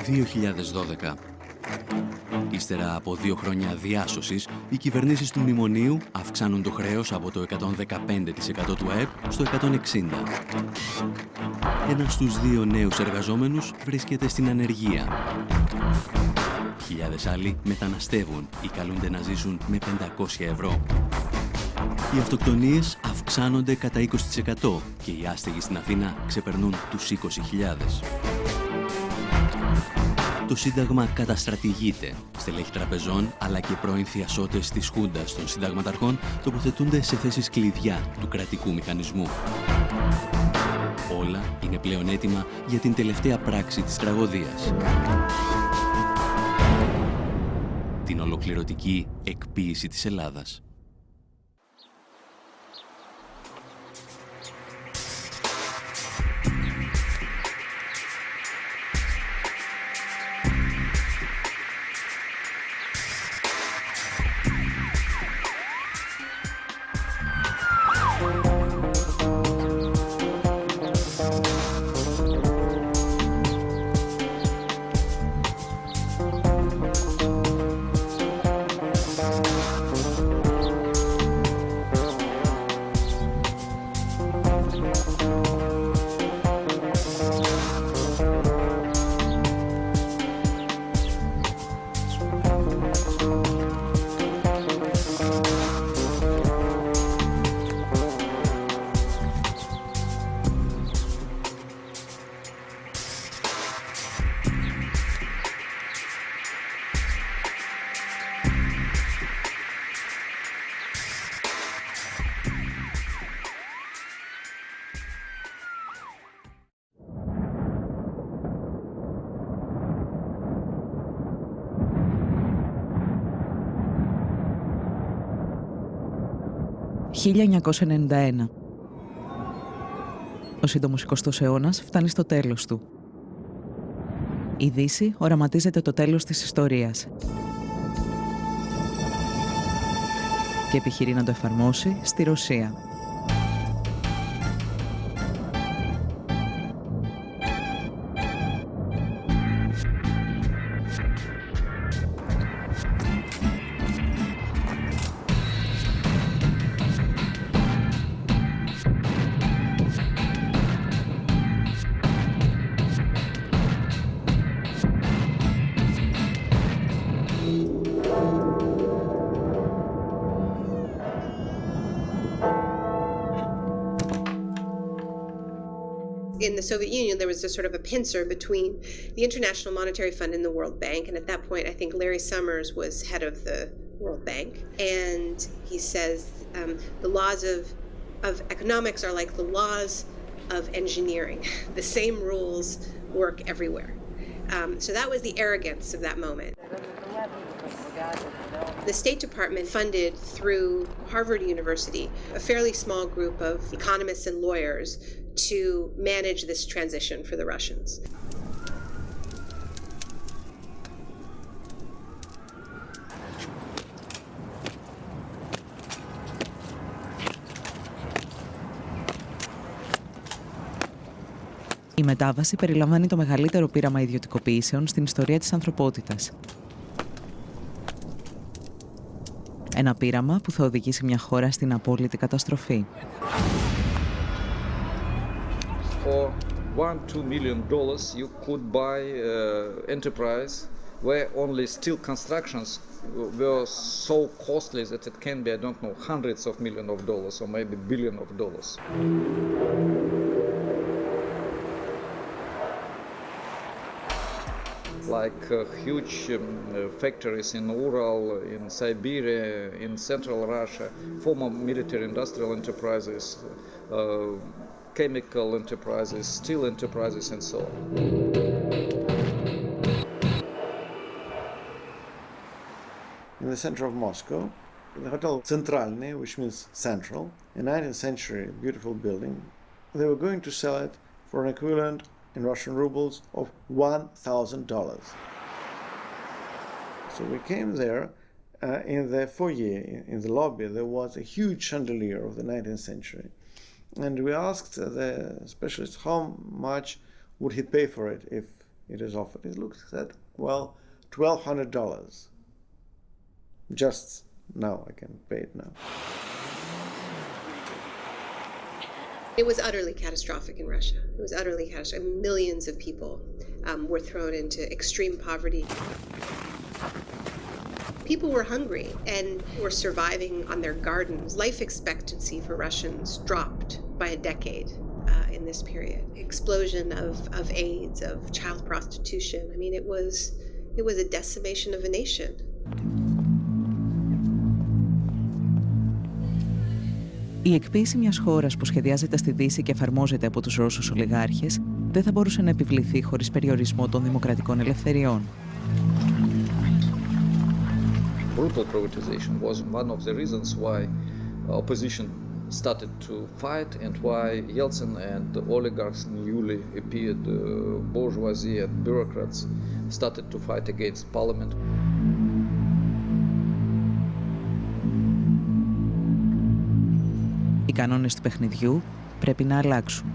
2012. Ύστερα από 2 χρόνια διάσωσης, οι κυβερνήσεις του μνημονίου αυξάνουν το χρέος από το 115% του ΑΕΠ στο 160%. Ένας στους 2 νέους εργαζόμενους βρίσκεται στην ανεργία. Χιλιάδες άλλοι μεταναστεύουν ή καλούνται να ζήσουν με 500 ευρώ. Οι αυτοκτονίες αυξάνονται κατά 20% και οι άστεγοι στην Αθήνα ξεπερνούν τους 20.000. Το Σύνταγμα καταστρατηγείται. Στελέχη τραπεζών αλλά και πρώην θειασότες της Χούντας των συνταγματαρχών τοποθετούνται σε θέσεις κλειδιά του κρατικού μηχανισμού. Όλα είναι πλέον έτοιμα για την τελευταία πράξη της τραγωδίας. Την ολοκληρωτική εκποίηση της Ελλάδας. «1991. Ο σύντομος 20ος αιώνας φτάνει στο τέλος του. Η Δύση οραματίζεται το τέλος της ιστορίας και επιχειρεί να το εφαρμόσει στη Ρωσία. In the Soviet Union, there was a sort of a pincer between the International Monetary Fund and the World Bank. And at that point, I think Larry Summers was head of the World Bank. And he says the laws of economics are like the laws of engineering. The same rules work everywhere. So that was the arrogance of that moment. The State Department funded through Harvard University a fairly small group of economists and lawyers to manage this transition for the Russians. Η μετάβαση περιλαμβάνει το μεγαλύτερο πείραμα ιδιωτικοποιήσεων στην ιστορία της ανθρωπότητας. Ένα πείραμα που θα οδηγήσει μια χώρα στην απόλυτη καταστροφή. For $1-2 million, you could buy enterprise where only steel constructions were so costly that it can be, I don't know, hundreds of millions of dollars or maybe billions of dollars. Like huge factories in Ural, in Siberia, in central Russia, former military industrial enterprises, chemical enterprises, steel enterprises, and so on. In the center of Moscow, the Hotel Centralny, which means central, a 19th century beautiful building, they were going to sell it for an equivalent in Russian rubles of $1,000. So we came there, in the foyer, in the lobby, there was a huge chandelier of the 19th century. And we asked the specialist how much would he pay for it if it is offered. It looks at, well, $1,200. Just now, I can pay it now. It was utterly catastrophic in Russia. It was utterly catastrophic. Millions of people were thrown into extreme poverty. People were hungry and were surviving on their gardens. Life expectancy for Russians dropped by a decade in this period. Explosion of AIDS, of child prostitution. I mean, it was a decimation of a nation. Η εκποίηση μιας χώρας που σχεδιάζεται στη Δύση και εφαρμόζεται από τους Ρώσους ολιγάρχες δεν θα μπορούσε να επιβληθεί χωρίς περιορισμό των δημοκρατικών ελευθεριών. Brutal privatization was one of the reasons why opposition started to fight and why Yeltsin and the oligarchs, newly appeared bourgeoisie and bureaucrats started to fight against parliament. Οι κανόνες του παιχνιδιού πρέπει να αλλάξουν.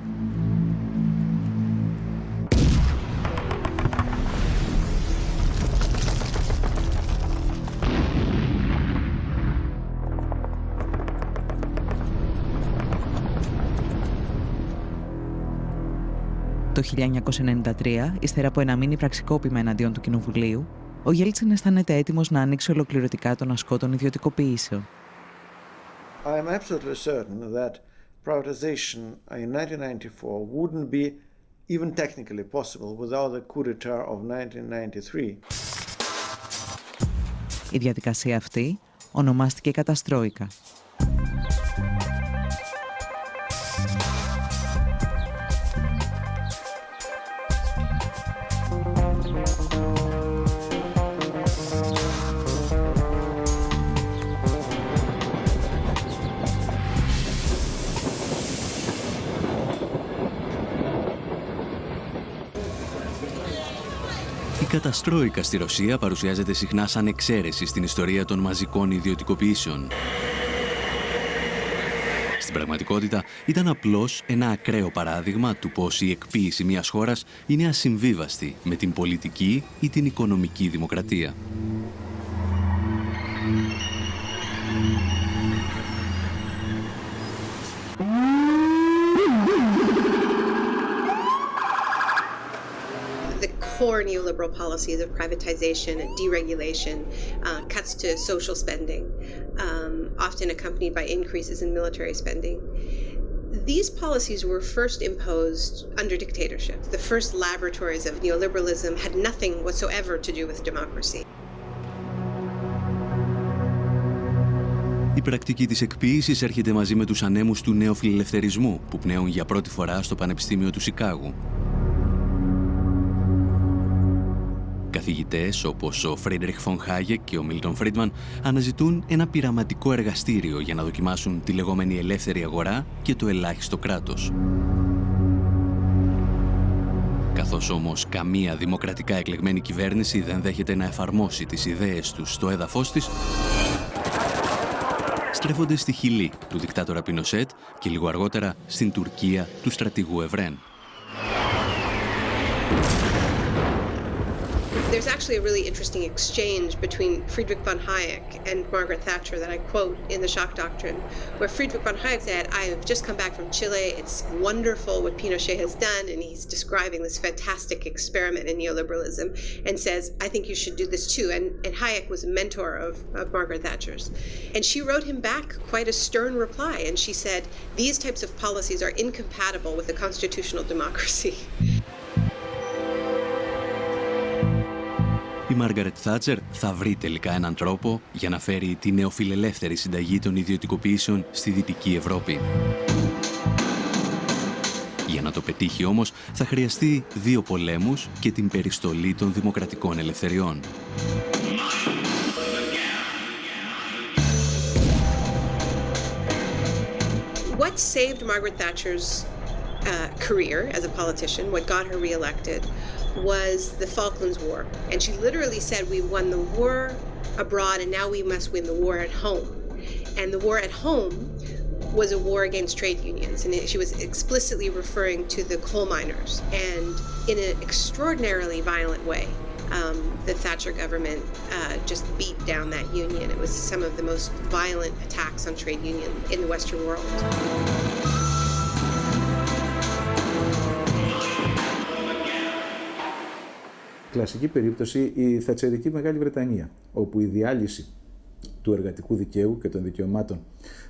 Το 1993, ύστερα από ένα μίνι πραξικόπημα εναντίον του Κοινοβουλίου, ο Γέλτσιν αισθάνεται έτοιμος να ανοίξει ολοκληρωτικά τον ασκό των ιδιωτικοποιήσεων. I am absolutely certain that privatization in 1994 wouldn't be even technically possible without the coup d'etat of 1993. Η διαδικασία αυτή ονομάστηκε καταστρόικα. Η καταστρόικα στη Ρωσία παρουσιάζεται συχνά σαν εξαίρεση στην ιστορία των μαζικών ιδιωτικοποιήσεων. Στην πραγματικότητα ήταν απλώς ένα ακραίο παράδειγμα του πώς η εκποίηση μιας χώρας είναι ασυμβίβαστη με την πολιτική ή την οικονομική δημοκρατία. Core neoliberal policies of privatization and deregulation, cuts to social spending, often accompanied by increases in military spending. These policies were first imposed under dictatorship. The first laboratories of neoliberalism had nothing whatsoever to do with democracy. Η πρακτική της εκποίησης έρχεται μαζί με τους ανέμους του νεοφιλελευθερισμού που πνέουν για πρώτη φορά στο Πανεπιστήμιο του Σικάγου. Καθηγητές όπως ο Φρίντριχ Φον Χάγεκ και ο Μίλτον Φρίντμαν αναζητούν ένα πειραματικό εργαστήριο για να δοκιμάσουν τη λεγόμενη ελεύθερη αγορά και το ελάχιστο κράτος. Καθώς όμως καμία δημοκρατικά εκλεγμένη κυβέρνηση δεν δέχεται να εφαρμόσει τις ιδέες τους στο έδαφος της, στρέφονται στη Χιλή του δικτάτορα Πινοσέτ και λίγο αργότερα στην Τουρκία του στρατηγού Ευρέν. There's actually a really interesting exchange between Friedrich von Hayek and Margaret Thatcher that I quote in The Shock Doctrine, where Friedrich von Hayek said, I have just come back from Chile, it's wonderful what Pinochet has done, and he's describing this fantastic experiment in neoliberalism, and says, I think you should do this too. And Hayek was a mentor of Margaret Thatcher's. And she wrote him back quite a stern reply, and she said, these types of policies are incompatible with a constitutional democracy. Η Μάργαρετ Θάτσερ θα βρει τελικά έναν τρόπο για να φέρει τη νεοφιλελεύθερη συνταγή των ιδιωτικοποιήσεων στη Δυτική Ευρώπη. Για να το πετύχει όμως θα χρειαστεί 2 πολέμους και την περιστολή των δημοκρατικών ελευθεριών. What saved Margaret Thatcher's career as a politician, what got her reelected, was the Falklands War. And she literally said, we won the war abroad and now we must win the war at home. And the war at home was a war against trade unions, and she was explicitly referring to the coal miners. And in an extraordinarily violent way, the Thatcher government just beat down that union. It was some of the most violent attacks on trade union in the Western world. Κλασική περίπτωση η θατσερική Μεγάλη Βρετανία, όπου η διάλυση του εργατικού δικαίου και των δικαιωμάτων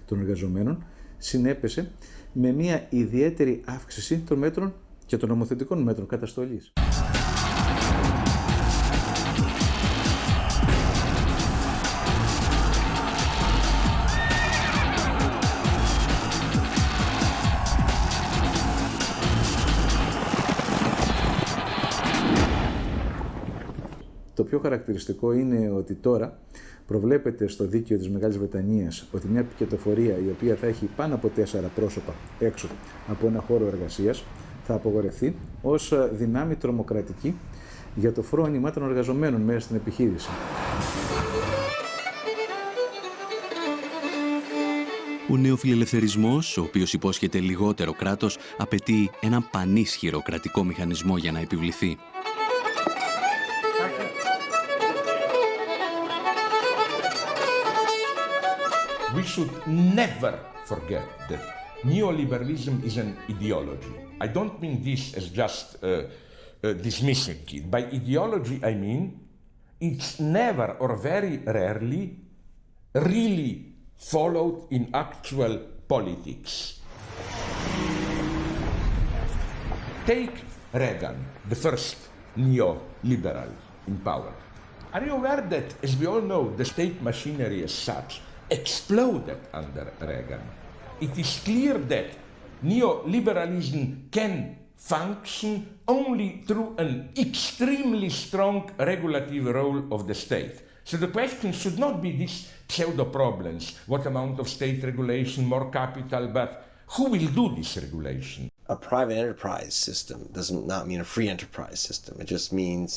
των εργαζομένων συνέπεσε με μια ιδιαίτερη αύξηση των μέτρων και των νομοθετικών μέτρων καταστολής. Το πιο χαρακτηριστικό είναι ότι τώρα προβλέπεται στο δίκαιο της Μεγάλης Βρετανίας ότι μια πικετοφορία η οποία θα έχει πάνω από 4 πρόσωπα έξω από ένα χώρο εργασίας θα απογορευτεί ως δυνάμει τρομοκρατική για το φρόνημα των εργαζομένων μέσα στην επιχείρηση. Ο νεοφιλελευθερισμός, ο οποίος υπόσχεται λιγότερο κράτος, απαιτεί έναν πανίσχυρο κρατικό μηχανισμό για να επιβληθεί. We should never forget that neoliberalism is an ideology. I don't mean this as just dismissing it. By ideology, I mean it's never or very rarely really followed in actual politics. Take Reagan, the first neoliberal in power. Are you aware that, as we all know, the state machinery as such exploded under Reagan? It is clear that neoliberalism can function only through an extremely strong regulative role of the state. So the question should not be these pseudo-problems, what amount of state regulation, more capital, but who will do this regulation? A private enterprise system does not mean a free enterprise system. It just means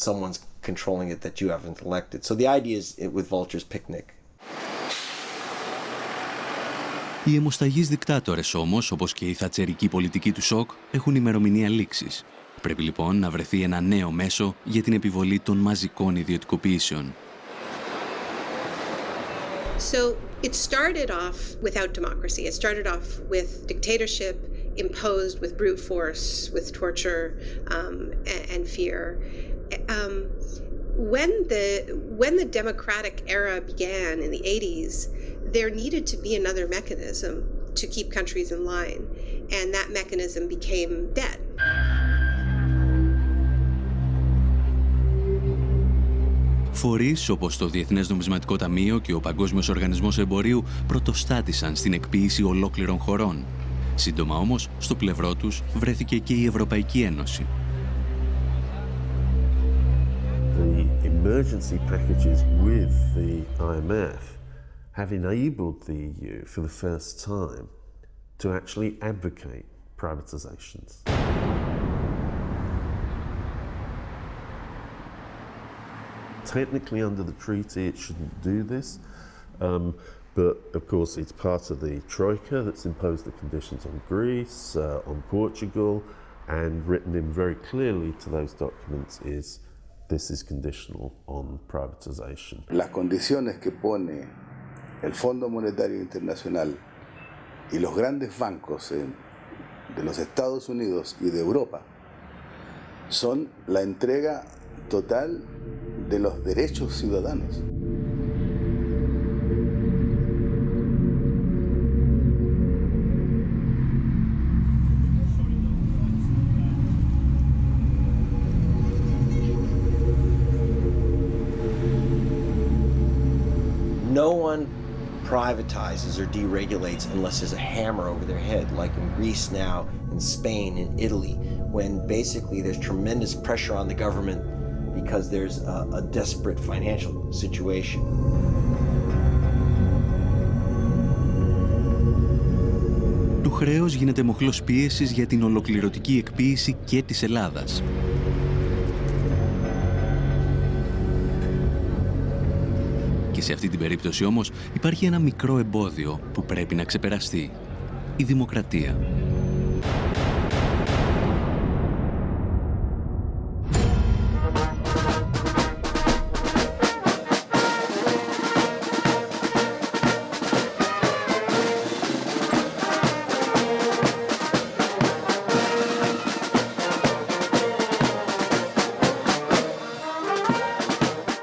someone's controlling it that you haven't elected. So the idea is with Vulture's Picnic. Οι αιμοσταγείς δικτάτορες όμως, όπως και η θατσερική πολιτική του σοκ, έχουν ημερομηνία λήξης. Πρέπει λοιπόν να βρεθεί ένα νέο μέσο για την επιβολή των μαζικών ιδιωτικοποιήσεων. So it started off without democracy. It started off with dictatorship imposed with brute force, with torture and fear. When the democratic era began in the 80s, there needed to be another mechanism to keep countries in line, and that mechanism became debt. Φορείς όπως το Διεθνές Νομισματικό Ταμείο και ο Παγκόσμιος Οργανισμός Εμπορίου πρωτοστάτησαν στην εκποίηση ολόκληρων χωρών. Σύντομα όμως, στο πλευρό τους βρέθηκε και η Ευρωπαϊκή Ένωση. The emergency packages with the IMF have enabled the EU for the first time to actually advocate privatizations. Technically, under the treaty, it shouldn't do this, but of course, it's part of the Troika that's imposed the conditions on Greece, on Portugal, and written in very clearly to those documents is this is conditional on privatization. Las condiciones que pone el Fondo Monetario Internacional y los grandes bancos de los Estados Unidos y de Europa son la entrega total de los derechos ciudadanos. No one privatizes or deregulates unless there's a hammer over their head, like in Greece now, in Spain, in Italy, when basically there's tremendous pressure on the government because there's a desperate financial situation. Το χρέος γίνεται μοχλός πίεσης για την ολοκληρωτική εκποίηση και της Ελλάδας. Και Και σε αυτή την περίπτωση όμως υπάρχει ένα μικρό εμπόδιο που πρέπει να ξεπεραστεί. Η δημοκρατία.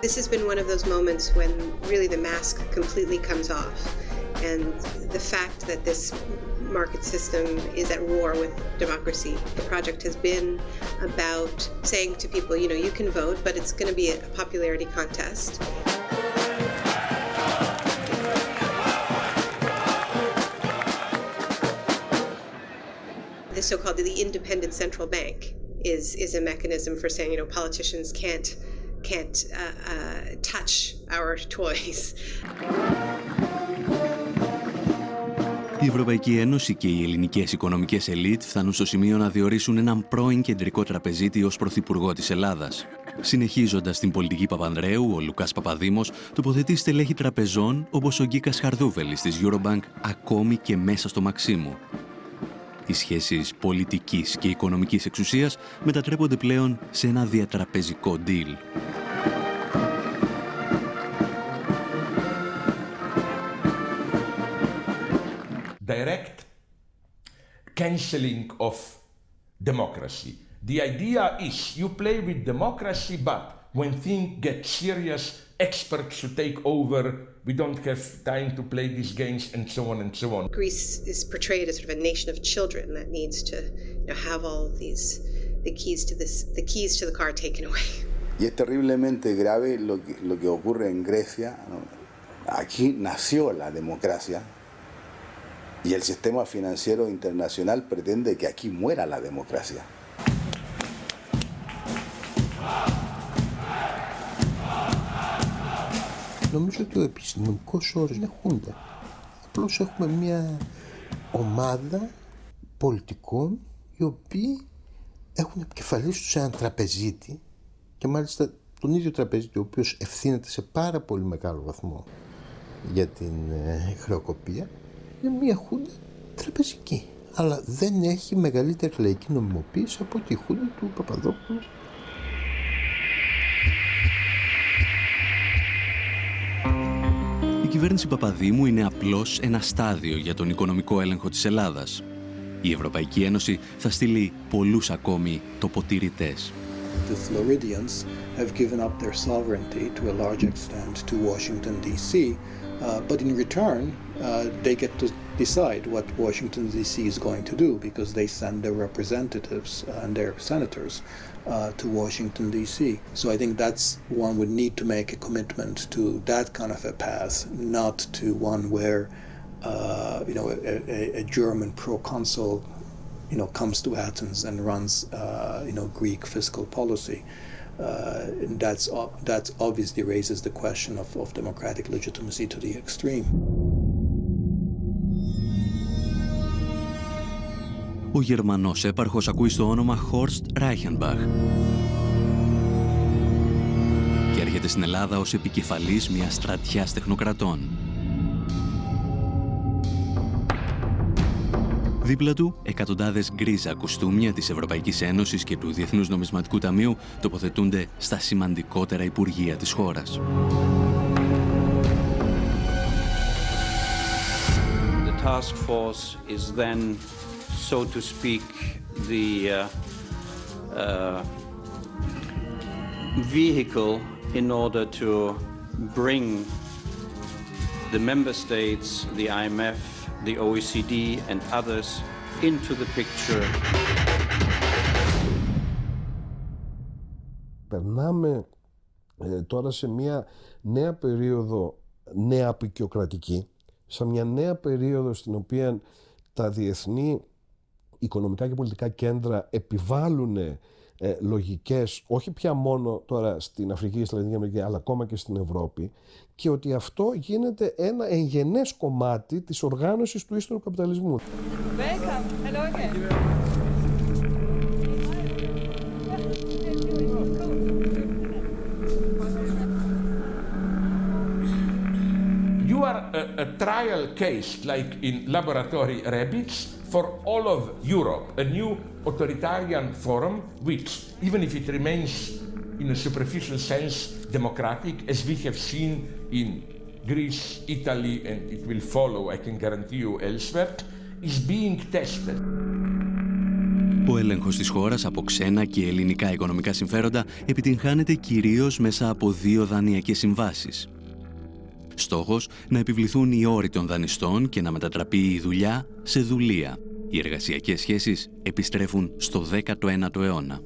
This has been one of those moments when really the mask completely comes off, and the fact that this market system is at war with democracy. The project has been about saying to people, you know, you can vote, but it's going to be a popularity contest. The so-called the independent central bank is a mechanism for saying, you know, politicians can't touch our toys. Η Ευρωπαϊκή Ένωση και οι ελληνικές οικονομικές ελίτ φτάνουν στο σημείο να διορίσουν έναν πρώην κεντρικό τραπεζίτη ως πρωθυπουργό της Ελλάδας. Συνεχίζοντας την πολιτική Παπανδρέου, ο Λουκάς Παπαδήμος τοποθετεί στελέχη τραπεζών όπως ο Γκίκας Χαρδούβελης της Eurobank ακόμη και μέσα στο Μαξίμου. Οι σχέσεις πολιτικής και οικονομικής εξουσίας μετατρέπονται πλέον σε ένα διατραπεζικό deal. Direct cancelling of democracy. The idea is you play with democracy, but when things get serious, experts to take over. We don't have time to play these games, and so on and so on. Greece is portrayed as sort of a nation of children that needs to, you know, have all of these, the keys to the car taken away. Y es terriblemente grave lo que ocurre en Grecia, ¿no? Aquí nació la democracia. Y el sistema financiero internacional pretende que aquí muera la democracia. Νομίζω ότι ο επιστημονικός όρος είναι χούντα. Απλώς έχουμε μια ομάδα πολιτικών οι οποίοι έχουν επικεφαλής τους έναν τραπεζίτη και μάλιστα τον ίδιο τραπεζίτη ο οποίος ευθύνεται σε πάρα πολύ μεγάλο βαθμό για την χρεοκοπία. Είναι μια χούντα τραπεζική, αλλά δεν έχει μεγαλύτερη λαϊκή νομιμοποίηση από τη χούντα του Παπαδόπουλου. Η κυβέρνηση Παπαδήμου είναι απλώς ένα στάδιο για τον οικονομικό έλεγχο της Ελλάδας. Η Ευρωπαϊκή Ένωση θα στείλει πολλούς ακόμη τοποτηρητές. The Floridians have given up their sovereignty to a large extent to Washington, D.C., but in return, they get to decide what Washington, D.C. is going to do because they send their representatives and their senators to Washington, D.C. So I think that's one would need to make a commitment to that kind of a path, not to one where, you know, a German proconsul, you know, comes to Athens and runs, you know, Greek fiscal policy. That obviously raises the question of democratic legitimacy to the extreme. Ο Γερμανός έπαρχος ακούει στο όνομα Horst Reichenbach και έρχεται στην Ελλάδα ως επικεφαλής μιας στρατιάς τεχνοκρατών. Δίπλα του, εκατοντάδες γκρίζα κουστούμια της Ευρωπαϊκής Ένωσης και του Διεθνούς Νομισματικού Ταμείου τοποθετούνται στα σημαντικότερα υπουργεία της χώρας. The task force is then, so to speak, the vehicle in order to bring the member states, the IMF, the OECD and others into the picture. Περνάμε τώρα σε μια νέα περίοδο νεαπικιοκρατική, σε μια νέα περίοδο στην οποία τα διεθνή οικονομικά και πολιτικά κέντρα επιβάλλουν λογικές, όχι πια μόνο τώρα στην Αφρική και στη Λατινική Αμερική, αλλά ακόμα και στην Ευρώπη, και ότι αυτό γίνεται ένα εγγενές κομμάτι της οργάνωσης του ύστερου καπιταλισμού. Welcome. Hello again. a trial case like in laboratory rabbits for all of Europe, a new authoritarian forum which, even if it remains in a superficial sense democratic, as we have seen in Greece, Italy, and it will follow, I can guarantee you, elsewhere, is being tested. Ο έλεγχος της χώρας από ξένα και ελληνικά οικονομικά συμφέροντα επιτυγχάνεται κυρίως μέσα από 2 δανειακές συμβάσεις. Στόχος να επιβληθούν οι όροι των δανειστών και να μετατραπεί η δουλειά σε δουλεία. Οι εργασιακές σχέσεις επιστρέφουν στο 19ο αιώνα.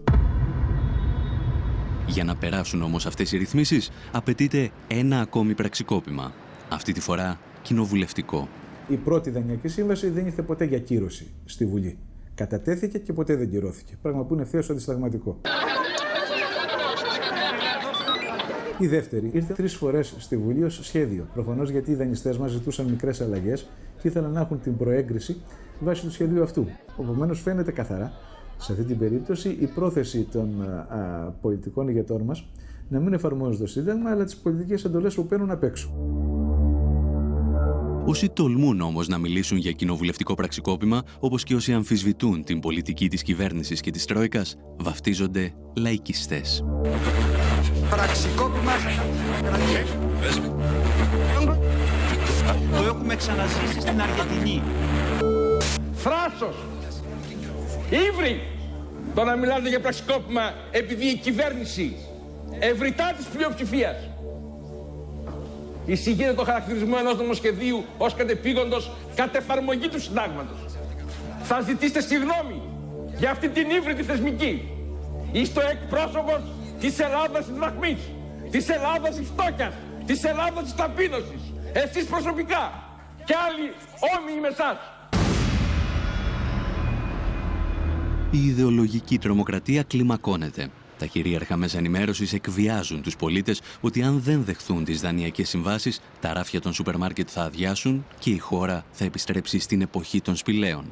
Για να περάσουν όμως αυτές οι ρυθμίσεις, απαιτείται ένα ακόμη πραξικόπημα. Αυτή τη φορά κοινοβουλευτικό. Η πρώτη δανειακή σύμβαση δεν ήρθε ποτέ για κύρωση στη Βουλή. Κατατέθηκε και ποτέ δεν κυρώθηκε. Πράγμα που είναι ευθέως αντισυνταγματικό. Η δεύτερη ήρθε 3 φορές στη Βουλή ως σχέδιο. Προφανώς γιατί οι δανειστές μας ζητούσαν μικρές αλλαγές και ήθελαν να έχουν την προέγκριση βάσει του σχεδίου αυτού. Επομένως, φαίνεται καθαρά σε αυτή την περίπτωση η πρόθεση των πολιτικών ηγετών μας να μην εφαρμόζουν το Σύνταγμα, αλλά τις πολιτικές εντολές που παίρνουν απ' έξω. Όσοι τολμούν όμως να μιλήσουν για κοινοβουλευτικό πραξικόπημα, όπως και όσοι αμφισβητούν την πολιτική της κυβέρνησης και της Τρόικας, βαφτίζονται λαϊκιστές. Πραξικόπημα. Το έχουμε ξαναζήσει στην Αργεντινή. Θράσος! Ήβρι! Το να μιλάτε για πραξικόπημα επειδή η κυβέρνηση ευρυτά της πλειοψηφίας εισηγείται το χαρακτηρισμό ενός νομοσχεδίου ως κατεπήγοντος κατ' εφαρμογή του συντάγματος. Θα ζητήσετε συγγνώμη για αυτή την ύβρητη θεσμική. Είστε ο εκπρόσωπος της Ελλάδας της δραχμής, της Ελλάδας της φτώχειας, της Ελλάδας της ταπείνωσης. Εσείς προσωπικά και άλλοι όμοιοι με εσάς. Η ιδεολογική τρομοκρατία κλιμακώνεται. Τα κυρίαρχα μέσα ενημέρωσης εκβιάζουν τους πολίτες ότι αν δεν δεχθούν τις δανειακές συμβάσεις, τα ράφια των σούπερ μάρκετ θα αδειάσουν και η χώρα θα επιστρέψει στην εποχή των σπηλαίων.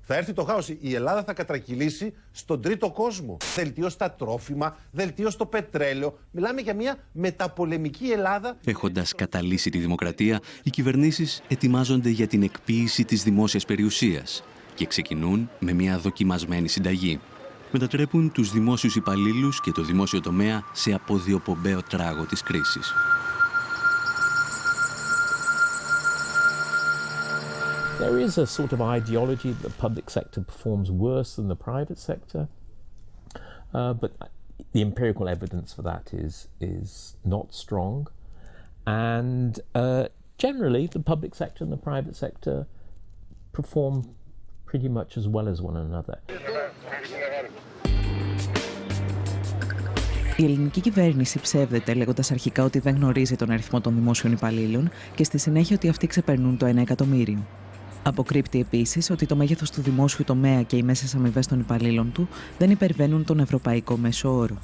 Θα έρθει το χάος. Η Ελλάδα θα κατρακυλήσει στον τρίτο κόσμο. Δελτίο στα τρόφιμα, δελτίο στο πετρέλαιο. Μιλάμε για μια μεταπολεμική Ελλάδα. Έχοντας καταλύσει τη δημοκρατία, οι κυβερνήσεις ετοιμάζονται για την εκποίηση της δημόσιας περιουσίας και ξεκινούν με μια δοκιμασμένη συνταγή. Μετατρέπουν τους δημόσιους υπαλλήλους και το δημόσιο τομέα σε αποδιοπομπαίο τράγο της κρίσης. There is a sort of ideology that the public sector performs worse than the private sector, but the empirical evidence for that is not strong, and generally the public sector and the private sector perform pretty much as well as one another. Η ελληνική κυβέρνηση ψεύδεται λέγοντας αρχικά ότι δεν γνωρίζει τον αριθμό των δημόσιων υπαλλήλων και στη συνέχεια ότι αυτοί ξεπερνούν το 1 εκατομμύριο. Αποκρύπτει επίσης ότι το μέγεθος του δημόσιου τομέα και οι μέσες αμοιβές των υπαλλήλων του δεν υπερβαίνουν τον ευρωπαϊκό μέσο όρο.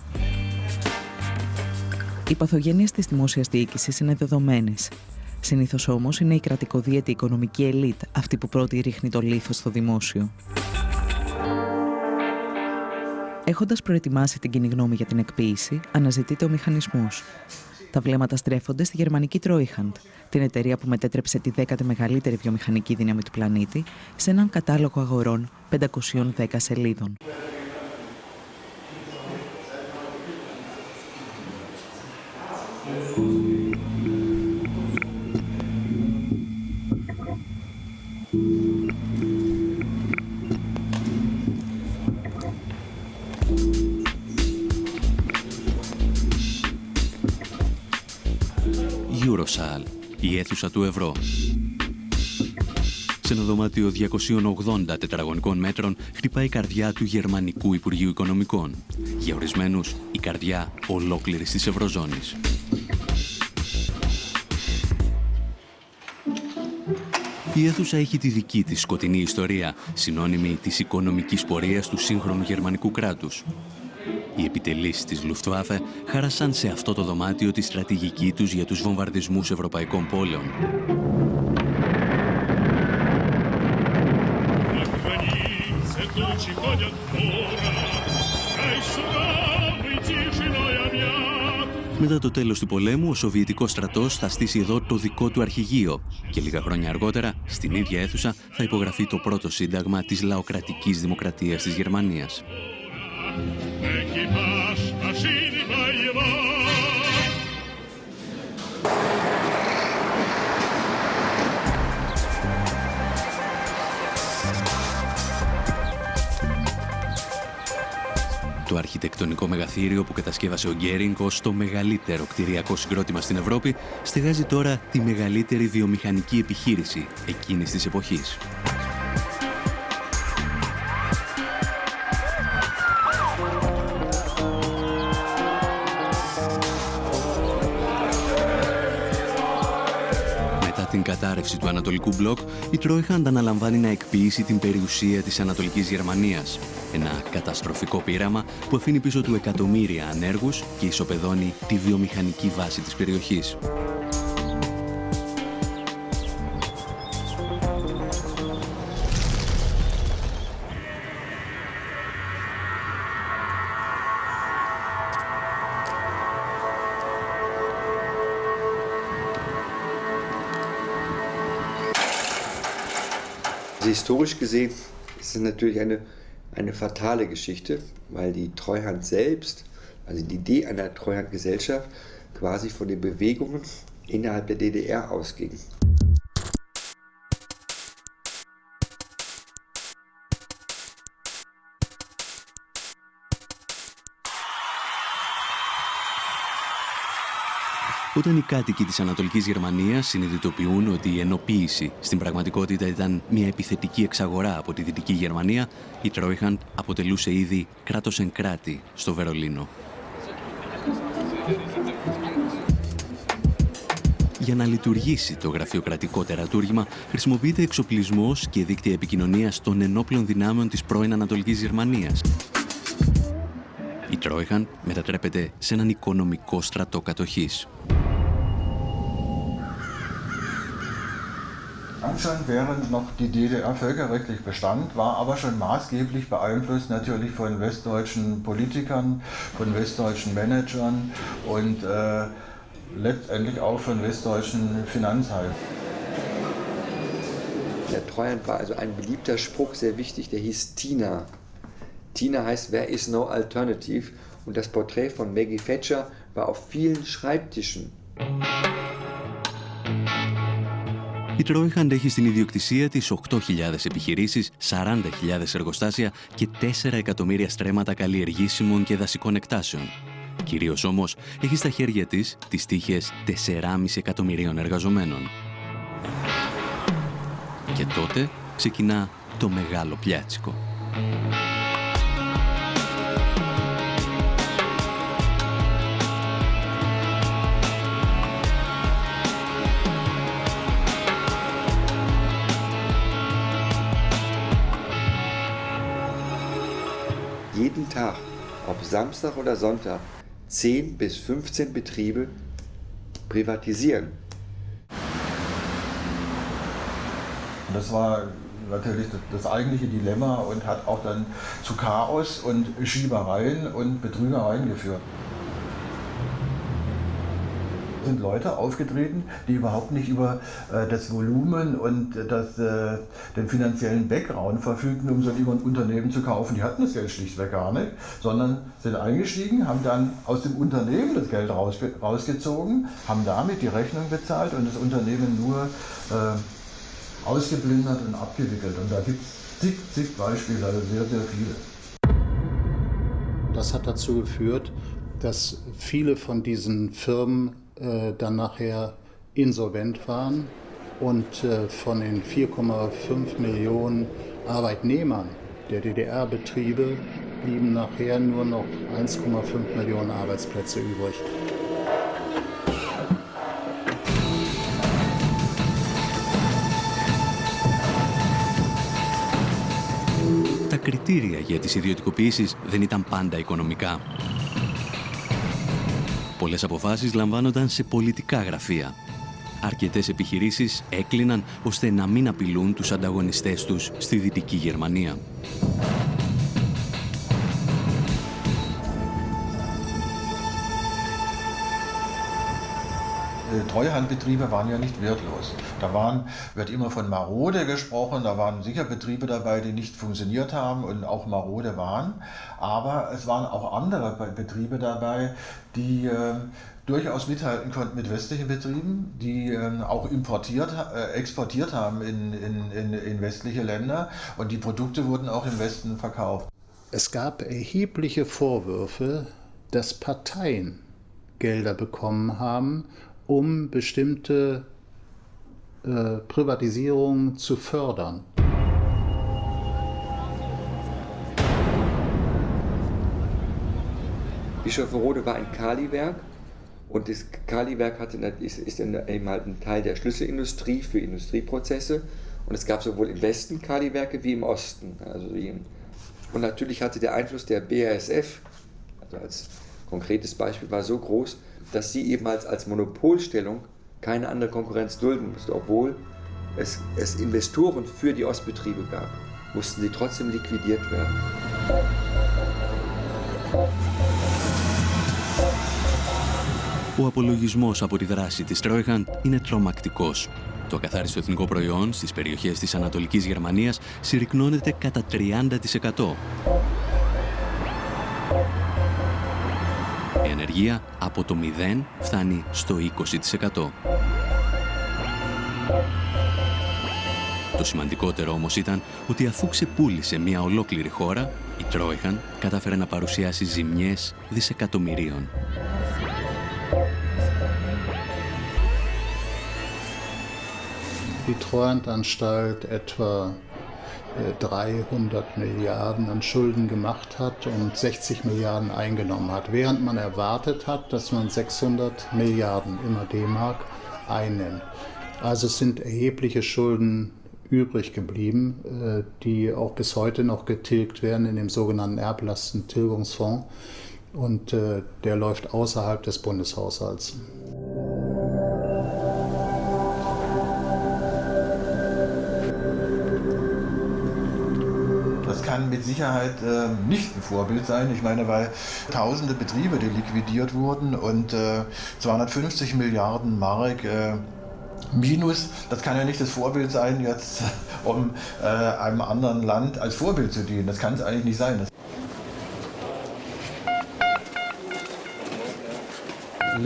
Οι παθογένειες της δημόσιας διοίκησης είναι δεδομένες. Συνήθως όμως είναι η κρατικοδίαιτη οικονομική ελίτ αυτή που πρώτη ρίχνει το λίθος στο δημόσιο. Έχοντας προετοιμάσει την κοινή γνώμη για την εκποίηση, αναζητείται ο μηχανισμός. Τα βλέμματα στρέφονται στη γερμανική Treuhand, την εταιρεία που μετέτρεψε τη 10η μεγαλύτερη βιομηχανική δύναμη του πλανήτη, σε έναν κατάλογο αγορών 510 σελίδων. Eurosal, η αίθουσα του ευρώ. Σε ένα δωμάτιο 280 τετραγωνικών μέτρων χτυπάει η καρδιά του Γερμανικού Υπουργείου Οικονομικών. Για ορισμένους, η καρδιά ολόκληρης της Ευρωζώνης. Η αίθουσα έχει τη δική της σκοτεινή ιστορία, συνώνυμη της οικονομικής πορείας του σύγχρονου γερμανικού κράτους. Οι επιτελείς της Luftwaffe χάρασαν σε αυτό το δωμάτιο τη στρατηγική τους για τους βομβαρδισμούς ευρωπαϊκών πόλεων. Μετά το τέλος του πολέμου, ο Σοβιετικός στρατός θα στήσει εδώ το δικό του αρχηγείο και λίγα χρόνια αργότερα, στην ίδια αίθουσα, θα υπογραφεί το πρώτο σύνταγμα της λαοκρατικής δημοκρατίας της Γερμανίας. Το αρχιτεκτονικό μεγαθύριο που κατασκεύασε ο Γκέρινγκ ως το μεγαλύτερο κτηριακό συγκρότημα στην Ευρώπη στεγάζει τώρα τη μεγαλύτερη βιομηχανική επιχείρηση εκείνης της εποχής. Την κατάρρευση του Ανατολικού Μπλοκ, η Τρόιχαντ αναλαμβάνει να εκποιήσει την περιουσία της Ανατολικής Γερμανίας. Ένα καταστροφικό πείραμα που αφήνει πίσω του εκατομμύρια ανέργους και ισοπεδώνει τη βιομηχανική βάση της περιοχής. Historisch gesehen ist es natürlich eine fatale Geschichte, weil die Treuhand selbst, also die Idee einer Treuhandgesellschaft, quasi von den Bewegungen innerhalb der DDR ausging. Όταν οι κάτοικοι της Ανατολικής Γερμανίας συνειδητοποιούν ότι η ενοποίηση στην πραγματικότητα ήταν μια επιθετική εξαγορά από τη Δυτική Γερμανία, η Τρόιχαντ αποτελούσε ήδη κράτος εν κράτη στο Βερολίνο. Για να λειτουργήσει το γραφειοκρατικό τερατούργημα, χρησιμοποιείται εξοπλισμός και δίκτυα επικοινωνίας των ενόπλων δυνάμεων της πρώην Ανατολικής Γερμανίας. Η Τρόιχαντ μετατρέπεται σε έναν οικονομικό στρατό κατοχής. Schon während noch die DDR völkerrechtlich bestand, war aber schon maßgeblich beeinflusst natürlich von westdeutschen Politikern, von westdeutschen Managern und letztendlich auch von westdeutschen Finanzhalten. Der Treuhand war also ein beliebter Spruch, sehr wichtig, der hieß Tina. Tina heißt, there is no alternative, und das Porträt von Maggie Thatcher war auf vielen Schreibtischen. Η Τρόιχαντ έχει στην ιδιοκτησία της 8.000 επιχειρήσεις, 40.000 εργοστάσια και 4 εκατομμύρια στρέμματα καλλιεργήσιμων και δασικών εκτάσεων. Κυρίως όμως έχει στα χέρια της τις τύχες 4,5 εκατομμυρίων εργαζομένων. Και τότε ξεκινά το μεγάλο πιάτσικο. Jeden Tag, ob Samstag oder Sonntag, 10 bis 15 Betriebe privatisieren. Das war natürlich das eigentliche Dilemma und hat auch dann zu Chaos und Schiebereien und Betrügereien geführt. Sind Leute aufgetreten, die überhaupt nicht über das Volumen und den finanziellen Background verfügten, um so ein Unternehmen zu kaufen. Die hatten das Geld schlichtweg gar nicht, sondern sind eingestiegen, haben dann aus dem Unternehmen das Geld rausgezogen, haben damit die Rechnung bezahlt und das Unternehmen nur ausgeplündert und abgewickelt. Und da gibt es zig Beispiele, also sehr, sehr viele. Das hat dazu geführt, dass viele von diesen Firmen dann nachher insolvent waren und von den 4,5 Millionen Arbeitnehmern der DDR-Betriebe blieben nachher nur noch 1,5 Millionen Arbeitsplätze übrig. Τα κριτήρια για τις ιδιωτικοποιήσεις δεν ήταν πάντα οικονομικά. Πολλές αποφάσεις λαμβάνονταν σε πολιτικά γραφεία. Αρκετές επιχειρήσεις έκλειναν ώστε να μην απειλούν τους ανταγωνιστές τους στη Δυτική Γερμανία. Treuhandbetriebe waren ja nicht wertlos. Da wird immer von marode gesprochen, da waren sicher Betriebe dabei, die nicht funktioniert haben und auch marode waren. Aber es waren auch andere Betriebe dabei, die durchaus mithalten konnten mit westlichen Betrieben, die auch exportiert haben in westliche Länder und die Produkte wurden auch im Westen verkauft. Es gab erhebliche Vorwürfe, dass Parteien Gelder bekommen haben, um bestimmte Privatisierungen zu fördern. Bischofferode war ein Kaliwerk und das Kaliwerk ist eben halt ein Teil der Schlüsselindustrie für Industrieprozesse und es gab sowohl im Westen Kaliwerke wie im Osten. Und natürlich hatte der Einfluss der BASF, also als konkretes Beispiel, war so groß, dass sie eben als Monopolstellung keine andere Konkurrenz dulden musste. Obwohl es Investoren für die Ostbetriebe gab, mussten sie trotzdem liquidiert werden. Ο απολογισμός από τη δράση της Τρόιχαντ είναι τρομακτικός. Το ακαθάριστο εθνικό προϊόν στις περιοχές της Ανατολικής Γερμανίας συρρικνώνεται κατά 30%. Η ανεργία από το 0 φτάνει στο 20%. Το σημαντικότερο όμως ήταν ότι αφού ξεπούλησε μια ολόκληρη χώρα, η Τρόιχαντ κατάφερε να παρουσιάσει ζημιές δισεκατομμυρίων. Die Treuhandanstalt etwa 300 Milliarden an Schulden gemacht hat und 60 Milliarden eingenommen hat, während man erwartet hat, dass man 600 Milliarden immer D-Mark einnimmt. Also es sind erhebliche Schulden übrig geblieben, die auch bis heute noch getilgt werden in dem sogenannten Erblastentilgungsfonds und der läuft außerhalb des Bundeshaushalts. Das kann mit Sicherheit nicht ein Vorbild sein. Ich meine, weil tausende Betriebe, die liquidiert wurden und 250 Milliarden Mark Minus, das kann ja nicht das Vorbild sein, jetzt um einem anderen Land als Vorbild zu dienen. Das kann es eigentlich nicht sein.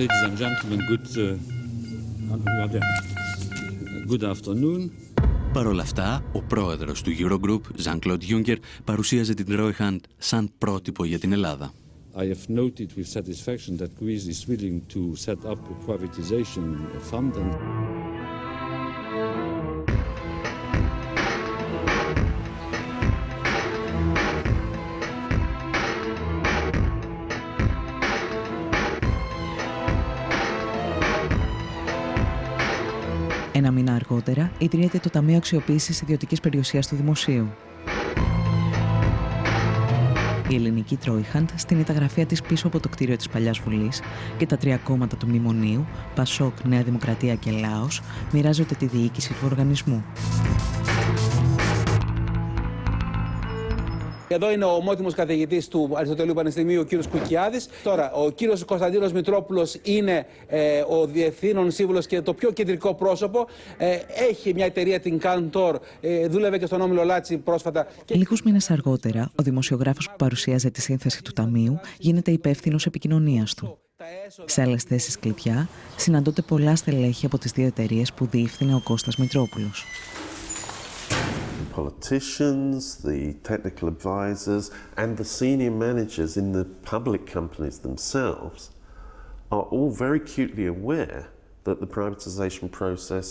Ladies and gentlemen, good afternoon. Παρ' όλα αυτά, ο πρόεδρος του Eurogroup, Jean-Claude Juncker, παρουσίαζε την Treuhand σαν πρότυπο για την Ελλάδα. I have noted with satisfaction that Greece is willing to set up a privatization fund and Ένα μήνα αργότερα ιδρύεται το Ταμείο Αξιοποίησης Ιδιωτικής Περιουσίας του Δημοσίου. Η ελληνική Τρόιχαντ στείνει τα γραφεία της πίσω από το κτίριο της Παλιάς Βουλής και τα τρία κόμματα του Μνημονίου, Πασόκ, Νέα Δημοκρατία και Λάος, μοιράζονται τη διοίκηση του οργανισμού. Εδώ είναι ο ομότιμος καθηγητής του Αριστοτελείου Πανεπιστημίου, ο κύριος Κουκιάδης. Τώρα, ο κύριος Κωνσταντίνος Μητρόπουλος είναι ο διευθύνων σύμβουλος και το πιο κεντρικό πρόσωπο. Έχει μια εταιρεία, την Cantor, δούλευε και στον Όμιλο Λάτσι πρόσφατα. Λίγους μήνες αργότερα, ο δημοσιογράφος που παρουσίαζε τη σύνθεση του Ταμείου γίνεται υπεύθυνος επικοινωνίας του. Σε άλλες θέσεις κλειδιά συναντώνται πολλά στελέχη από τις δύο εταιρείες που διεύθυνε ο Κώστας Μητρόπουλος. Politicians, the technical advisors, and the senior managers in the public companies themselves are all very acutely aware that the privatization process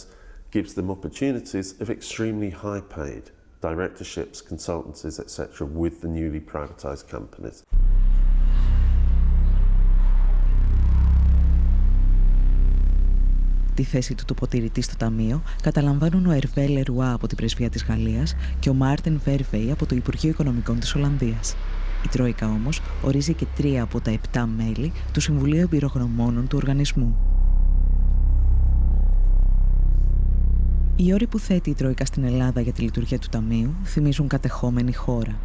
gives them opportunities of extremely high-paid directorships, consultancies, etc. with the newly privatized companies. Τη θέση του τοποτηρητή στο Ταμείο καταλαμβάνουν ο Ερβέ Λερουά από την Πρεσβεία της Γαλλίας και ο Μάρτιν Βέρβεϊ από το Υπουργείο Οικονομικών της Ολλανδίας. Η Τρόικα όμως ορίζει και 3 από τα 7 μέλη του Συμβουλίου Εμπειρογνωμόνων του οργανισμού. Οι όροι που θέτει η Τρόικα στην Ελλάδα για τη λειτουργία του Ταμείου θυμίζουν κατεχόμενη χώρα.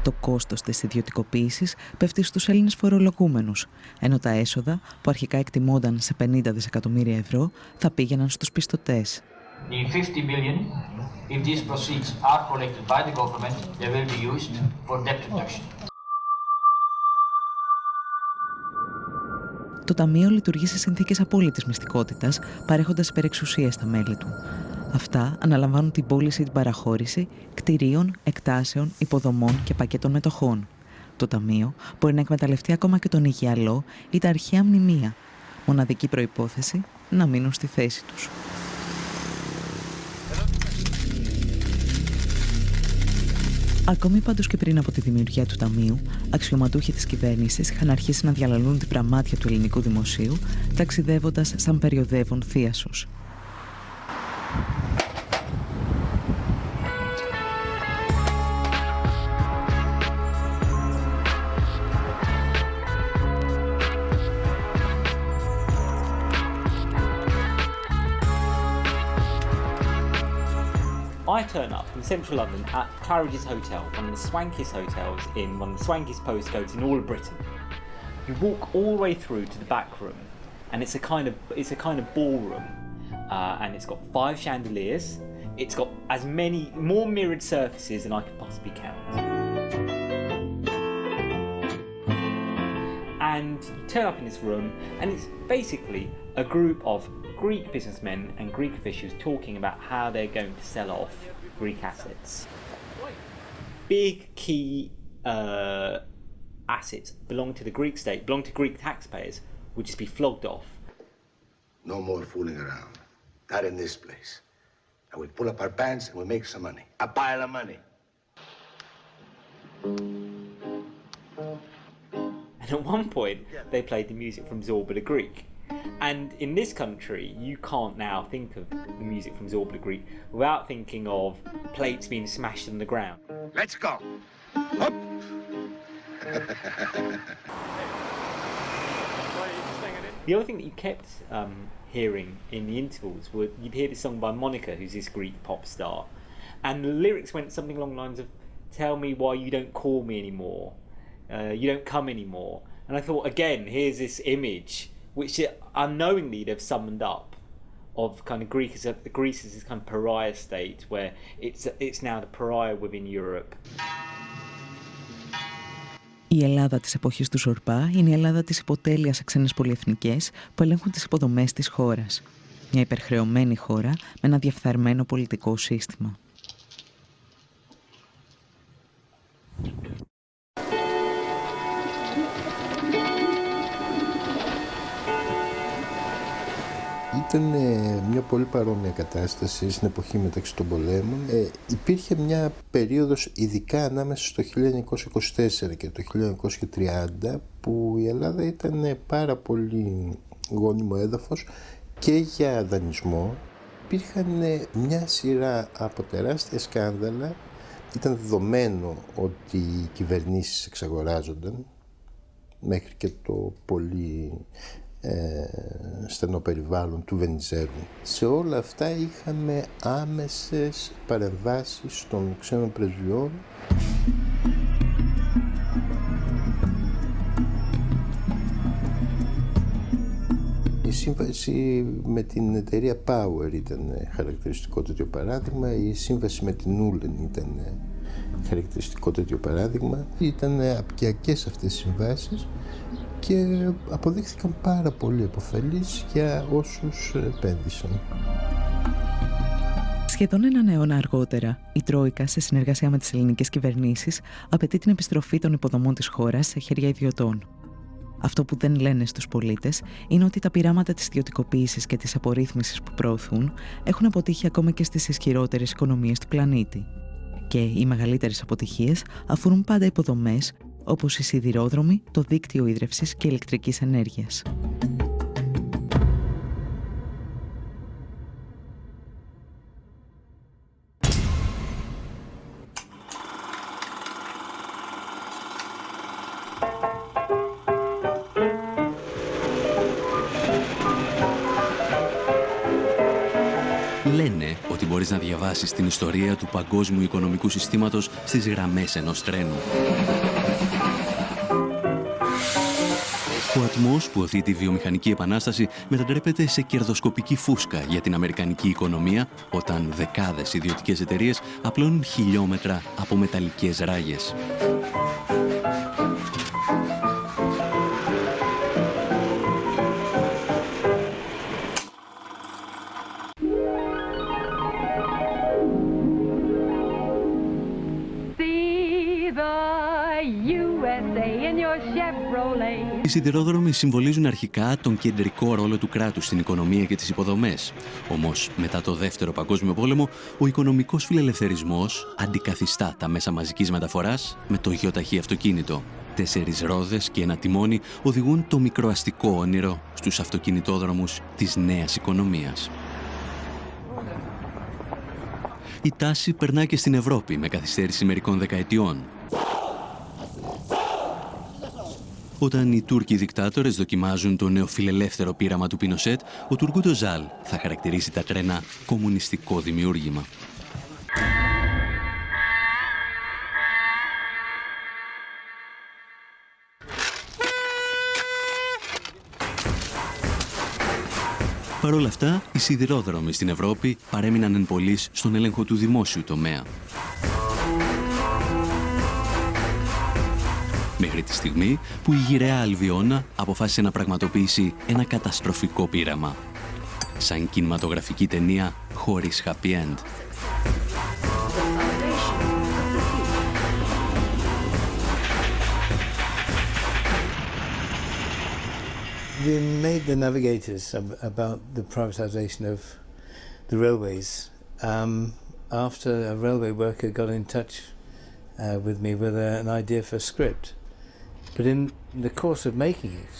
Το κόστος της ιδιωτικοποίησης πέφτει στους Έλληνες φορολογούμενους, ενώ τα έσοδα, που αρχικά εκτιμώνταν σε 50 δισεκατομμύρια ευρώ, θα πήγαιναν στους πιστωτές. The 50 billion, if these proceeds are collected by the government, they will be used for debt reduction. Το Ταμείο λειτουργεί σε συνθήκες απόλυτης μυστικότητας, παρέχοντας υπερεξουσίες στα μέλη του. Αυτά αναλαμβάνουν την πώληση ή την παραχώρηση κτηρίων, εκτάσεων, υποδομών και πακέτων μετοχών. Το Ταμείο μπορεί να εκμεταλλευτεί ακόμα και τον Αιγιαλό ή τα αρχαία μνημεία. Μοναδική προϋπόθεση να μείνουν στη θέση τους. Ακόμη πάντως και πριν από τη δημιουργία του Ταμείου, αξιωματούχοι της κυβέρνησης είχαν αρχίσει να διαλαλούν την πραμάτια του ελληνικού δημοσίου, ταξιδεύοντας σαν περιοδεύων θίασος. I turn up in central London at Claridge's Hotel, one of the swankiest hotels in one of the swankiest postcodes in all of Britain. You walk all the way through to the back room, and it's a kind of ballroom, and it's got 5 chandeliers. It's got more mirrored surfaces than I could possibly count. And you turn up in this room, and it's basically a group of Greek businessmen and Greek officials talking about how they're going to sell off Greek assets. Big key assets belong to the Greek state, belong to Greek taxpayers, would just be flogged off. No more fooling around. Not in this place. And we pull up our pants and we make some money. A pile of money. And at one point, they played the music from Zorba the Greek. And in this country, you can't now think of the music from Zorba the Greek without thinking of plates being smashed on the ground. Let's go. Up. The other thing that you kept hearing in the intervals were you'd hear this song by Monica, who's this Greek pop star, and the lyrics went something along the lines of "Tell me why you don't call me anymore, you don't come anymore." And I thought, again, here's this image which unknowingly they've summoned up of kind of Greece as this kind of pariah state where it's now the pariah within Europe. Η Ελλάδα της εποχής του Ζορμπά είναι η Ελλάδα της υποτέλειας σε ξένες πολυεθνικές που ελέγχουν τις υποδομές της χώρας. Μια υπερχρεωμένη χώρα με ένα διεφθαρμένο πολιτικό σύστημα. Ήταν μια πολύ παρόμοια κατάσταση στην εποχή μεταξύ των πολέμων. Υπήρχε μια περίοδος, ειδικά ανάμεσα στο 1924 και το 1930, που η Ελλάδα ήταν πάρα πολύ γόνιμο έδαφος και για δανεισμό. Υπήρχαν μια σειρά από τεράστια σκάνδαλα. Ήταν δεδομένο ότι οι κυβερνήσεις εξαγοράζονταν μέχρι και το πολύ στενό περιβάλλον του Βενιζέλου. Σε όλα αυτά είχαμε άμεσες παρεμβάσεις των ξένων πρεσβειών. Η σύμβαση με την εταιρεία Power ήταν χαρακτηριστικό τέτοιο παράδειγμα, η σύμβαση με την Ούλεν ήταν χαρακτηριστικό τέτοιο παράδειγμα. Ήταν απικιακές αυτές οι συμβάσεις και αποδείχθηκαν πάρα πολύ επωφελείς για όσους επένδυσαν. Σχεδόν έναν αιώνα αργότερα, η Τρόικα, σε συνεργασία με τις ελληνικές κυβερνήσεις, απαιτεί την επιστροφή των υποδομών της χώρας σε χέρια ιδιωτών. Αυτό που δεν λένε στους πολίτες είναι ότι τα πειράματα της ιδιωτικοποίησης και της απορρίθμισης που προωθούν έχουν αποτύχει ακόμα και στις ισχυρότερες οικονομίες του πλανήτη. Και οι μεγαλύτερες αποτυχίες αφορούν πάντα υποδομές όπως οι σιδηρόδρομοι, το δίκτυο ίδρευσης και ηλεκτρικής ενέργειας. Λένε ότι μπορείς μπορείς να διαβάσεις την ιστορία του παγκόσμιου οικονομικού συστήματος στις γραμμές ενός τρένου. Ο ατμός που οθεί τη βιομηχανική επανάσταση μετατρέπεται σε κερδοσκοπική φούσκα για την αμερικανική οικονομία, όταν δεκάδες ιδιωτικές εταιρείες απλώνουν χιλιόμετρα από μεταλλικές ράγες. Οι σιδηρόδρομοι συμβολίζουν αρχικά τον κεντρικό ρόλο του κράτους στην οικονομία και τις υποδομές. Όμως, μετά το Δεύτερο Παγκόσμιο Πόλεμο, ο οικονομικός φιλελευθερισμός αντικαθιστά τα μέσα μαζικής μεταφοράς με το γιοταχή αυτοκίνητο. 4 ρόδες και ένα τιμόνι οδηγούν το μικροαστικό όνειρο στους αυτοκινητόδρομους της νέας οικονομίας. Η τάση περνά και στην Ευρώπη με καθυστέρηση μερικών δεκαετιών. Όταν οι Τούρκοι δικτάτορες δοκιμάζουν το νεοφιλελεύθερο πείραμα του Πινοσέτ, ο Τουργκούτ Οσάλ θα χαρακτηρίσει τα τρένα κομμουνιστικό δημιούργημα. Παρ' όλα αυτά, οι σιδηρόδρομοι στην Ευρώπη παρέμειναν εν πολλοίς στον έλεγχο του δημόσιου τομέα. Μέχρι τη στιγμή που η γυραιά Αλβιώνα αποφάσισε να πραγματοποιήσει ένα καταστροφικό πείραμα. Σαν κινηματογραφική ταινία χωρίς happy end. We made the navigators about the privatization of the railways after a railway worker got in touch with me with an idea for a script. But in the course of making it,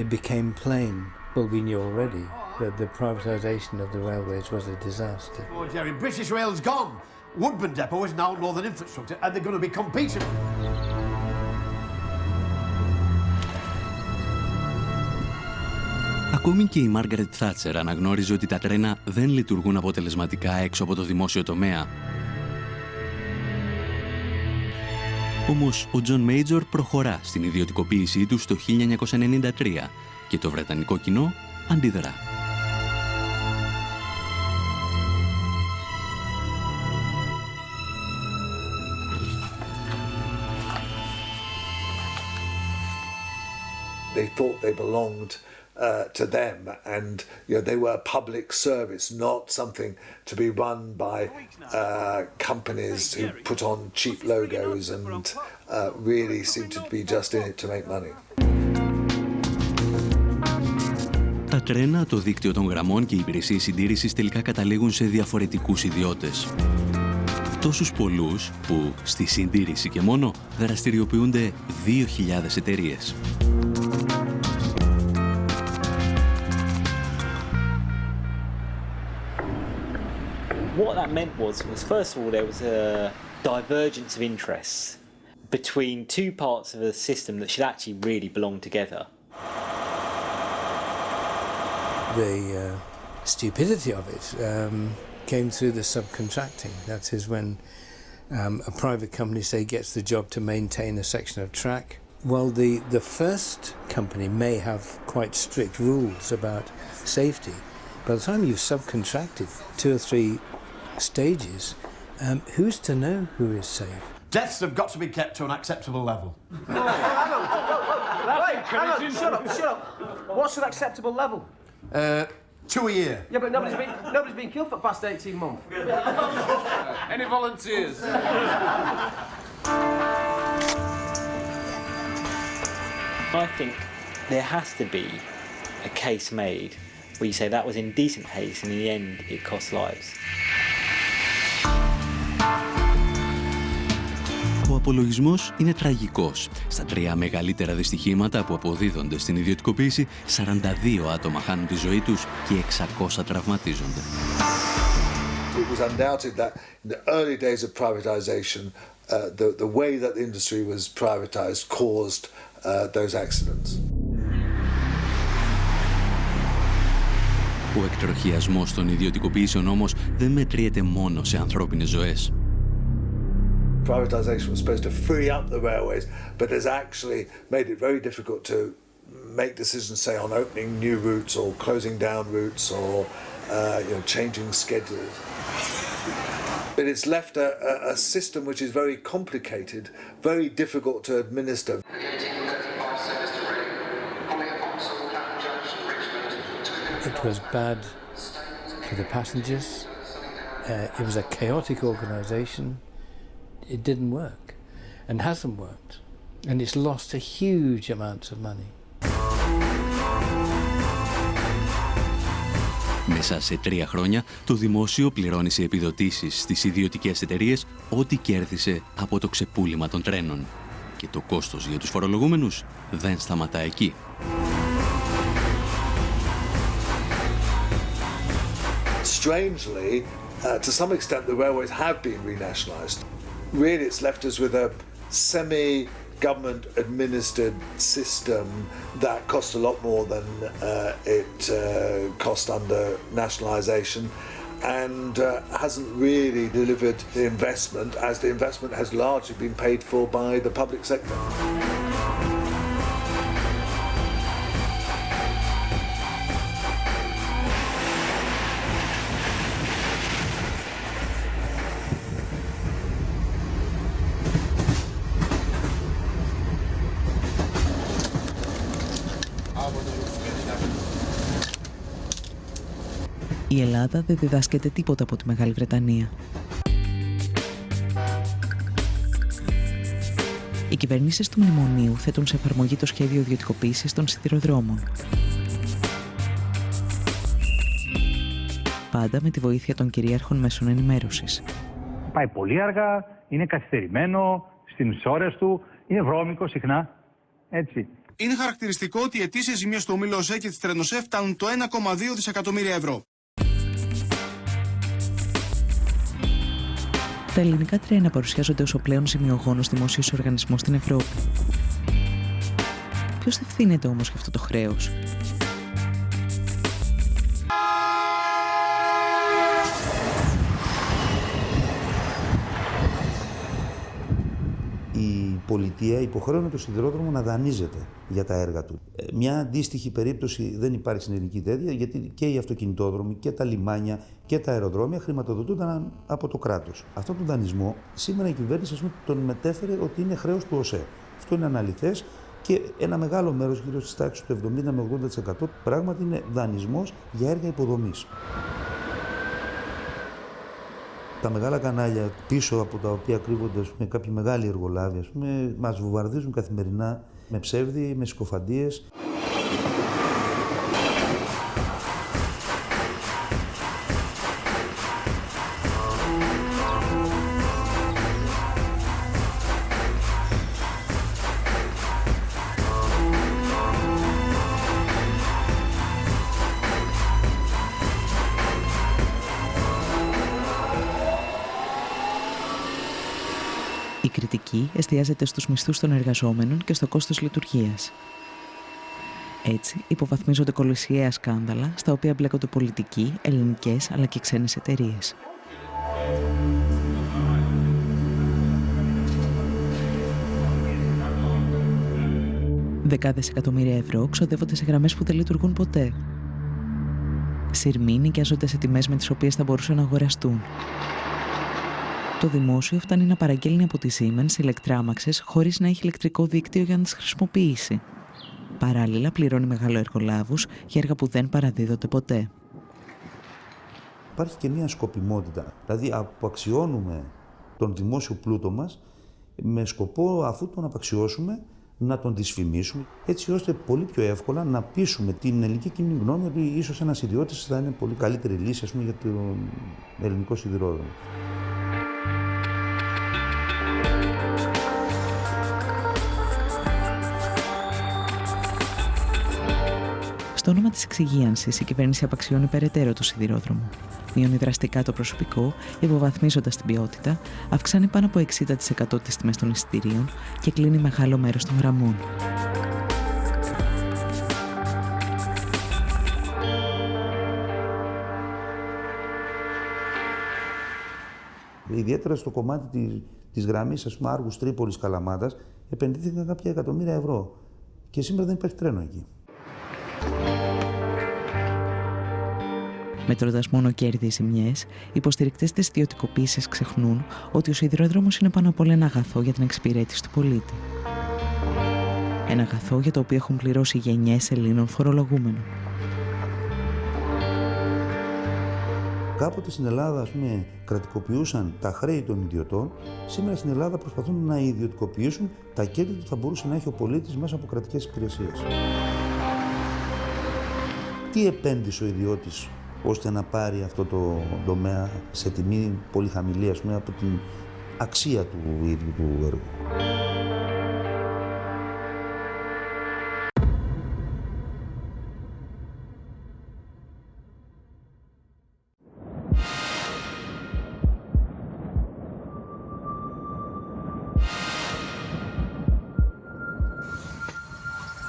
it became plain, well, we knew already, that the privatisation of the railways was a disaster. Oh, Jerry, British Rail's gone. Woodburn Depot is now Northern Infrastructure, and they're going to be competing. Ακόμη και η Μάργαρετ Θάτσερ αναγνώριζε ότι τα τρένα δεν λειτουργούν αποτελεσματικά έξω από το δημόσιο τομέα. Όμως ο Τζον Μέιτζορ προχωρά στην ιδιωτικοποίησή του το 1993 και το βρετανικό κοινό αντιδρά. They thought they belonged to them, and they were a public service, not something to be run by companies who put on cheap logos and really seem to be just in it to make money. Τα τρένα, το δίκτυο των γραμμών και οι υπηρεσίες συντήρησης τελικά καταλήγουν σε διαφορετικούς ιδιώτες. Τόσους πολλούς που στη συντήρηση και μόνο δραστηριοποιούνται 2.000 εταιρείες. What that meant was first of all, there was a divergence of interests between two parts of a system that should actually really belong together. The stupidity of it came through the subcontracting. That is when a private company, say, gets the job to maintain a section of track. Well, the first company may have quite strict rules about safety. By the time you've subcontracted 2 or 3 stages, who's to know who is safe? Deaths have got to be kept to an acceptable level. Shut up. What's an acceptable level? 2 a year. Yeah, but nobody's been killed for the past 18 months. Any volunteers? I think there has to be a case made where you say that was indecent haste and in the end it cost lives. Ο απολογισμός είναι τραγικός. Στα 3 μεγαλύτερα δυστυχήματα που αποδίδονται στην ιδιωτικοποίηση, 42 άτομα χάνουν τη ζωή τους και 600 τραυματίζονται. It was undoubted that in the early days of privatization, the way that the industry was privatized caused those accidents. Ο εκτροχιασμός των ιδιωτικοποιήσεων όμως δεν μετριέται μόνο σε ανθρώπινες ζωές. Privatisation was supposed to free up the railways, but has actually made it very difficult to make decisions, say, on opening new routes or closing down routes or changing schedules. But it's left a system which is very complicated, very difficult to administer. It was bad for the passengers. It was a chaotic organisation. It didn't work and hasn't worked. And it's lost a huge amounts of money. Μέσα σε 3 χρόνια, το δημόσιο πληρώνει σε επιδοτήσεις στις ιδιωτικές εταιρείες ό,τι κέρδισε από το ξεπούλημα των τρένων. Και το κόστος για τους φορολογούμενους δεν σταματά εκεί. Strangely, to some extent, the railways have been renationalised. Really, it's left us with a semi-government administered system that costs a lot more than it cost under nationalisation and hasn't really delivered the investment, as the investment has largely been paid for by the public sector. Η Ελλάδα δεν διδάσκεται τίποτα από τη Μεγάλη Βρετανία. Οι κυβερνήσεις του Μνημονίου θέτουν σε εφαρμογή το σχέδιο ιδιωτικοποίησης των σιδηροδρόμων. Πάντα με τη βοήθεια των κυρίαρχων μέσων ενημέρωσης. Πάει πολύ αργά, είναι καθυστερημένο στις ώρες του, είναι βρώμικο συχνά, έτσι. Είναι χαρακτηριστικό ότι οι αιτήσεις ζημίες του ομίλου ΟΣΕ και της Τρενοσέ φτάνουν το 1,2 δισεκατομμύρια ευρώ. Τα ελληνικά τρένα παρουσιάζονται ως ο πλέον ζημιογόνος δημόσιος οργανισμός στην Ευρώπη. Ποιος ευθύνεται όμως για αυτό το χρέος? Η πολιτεία υποχρέωνε το σιδηρόδρομο να δανείζεται για τα έργα του. Μια αντίστοιχη περίπτωση δεν υπάρχει στην ελληνική τέτοια, γιατί και οι αυτοκινητόδρομοι και τα λιμάνια και τα αεροδρόμια χρηματοδοτούνταν από το κράτος. Αυτό τον δανεισμό σήμερα η κυβέρνηση τον μετέφερε ότι είναι χρέος του ΟΣΕ. Αυτό είναι αναλυθές και ένα μεγάλο μέρος, γύρω στις τάξεις του 70 με 80%, πράγματι είναι δανεισμός για έργα υποδομής. Τα μεγάλα κανάλια πίσω από τα οποία κρύβονται κάποιοι μεγάλοι εργολάβοι, μας βομβαρδίζουν καθημερινά με ψεύδι, με συκοφαντίες. Η κριτική εστιάζεται στους μισθούς των εργαζόμενων και στο κόστος λειτουργίας. Έτσι, υποβαθμίζονται κολυσιαία σκάνδαλα, στα οποία μπλέκονται πολιτικοί, ελληνικές αλλά και ξένες εταιρείες. Δεκάδες εκατομμύρια ευρώ ξοδεύονται σε γραμμές που δεν λειτουργούν ποτέ. Σειρμοί νοικιάζονται σε τιμές με τις οποίες θα μπορούσαν να αγοραστούν. Το δημόσιο φτάνει να παραγγέλνει από τη Siemens ηλεκτράμαξες χωρίς να έχει ηλεκτρικό δίκτυο για να τις χρησιμοποιήσει. Παράλληλα, πληρώνει μεγαλοεργολάβους για έργα που δεν παραδίδονται ποτέ. Υπάρχει και μια σκοπιμότητα, δηλαδή αποαξιώνουμε τον δημόσιο πλούτο μας με σκοπό, αφού τον απαξιώσουμε, να τον δυσφημίσουμε, έτσι ώστε πολύ πιο εύκολα να πείσουμε την ελληνική κοινή γνώμη ότι ίσως ένας ιδιώτης θα είναι πολύ καλύτερη λύση, για το ελληνικό σιδηρόδρομο. Στο όνομα της εξυγίανσης, η κυβέρνηση απαξιώνει περαιτέρω το σιδηρόδρομο. Μειώνει δραστικά το προσωπικό, υποβαθμίζοντας την ποιότητα, αυξάνει πάνω από 60% τις τιμές των εισιτηρίων και κλείνει μεγάλο μέρος των γραμμών. Ιδιαίτερα στο κομμάτι της γραμμής, ας πούμε, Άργους Τρίπολης Καλαμάτας, επενδύθηκαν κάποια εκατομμύρια ευρώ. Και σήμερα δεν υπάρχει τρένο εκεί. Μετρώντας μόνο κέρδη ή ζημιές, οι υποστηρικτές της ιδιωτικοποίησης ξεχνούν ότι ο σιδηρόδρομος είναι πάνω απ' όλα ένα αγαθό για την εξυπηρέτηση του πολίτη. Ένα αγαθό για το οποίο έχουν πληρώσει γενιές Ελλήνων φορολογούμενων. Κάποτε στην Ελλάδα, ας πούμε, κρατικοποιούσαν τα χρέη των ιδιωτών. Σήμερα στην Ελλάδα προσπαθούν να ιδιωτικοποιήσουν τα κέρδη που θα μπορούσε να έχει ο πολίτης μέσα από κρατικές υπηρεσίες. Τι επένδυσε ο ιδιώτης ώστε να πάρει αυτό το τομέα σε τιμή πολύ χαμηλή, ας πούμε, από την αξία του ίδιου του έργου.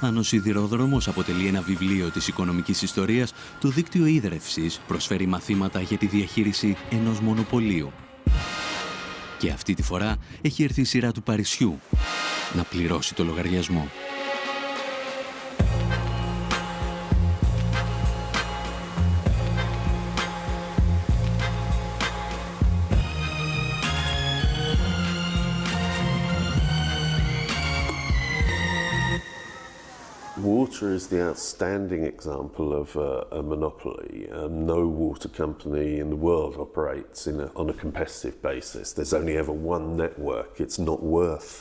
Αν ο σιδηρόδρομος αποτελεί ένα βιβλίο της οικονομικής ιστορίας, το δίκτυο ίδρευσης προσφέρει μαθήματα για τη διαχείριση ενός μονοπωλίου. Και αυτή τη φορά έχει έρθει η σειρά του Παρισιού να πληρώσει το λογαριασμό. Water is the outstanding example of a monopoly. No water company in the world operates on a competitive basis. There's only ever one network. It's not worth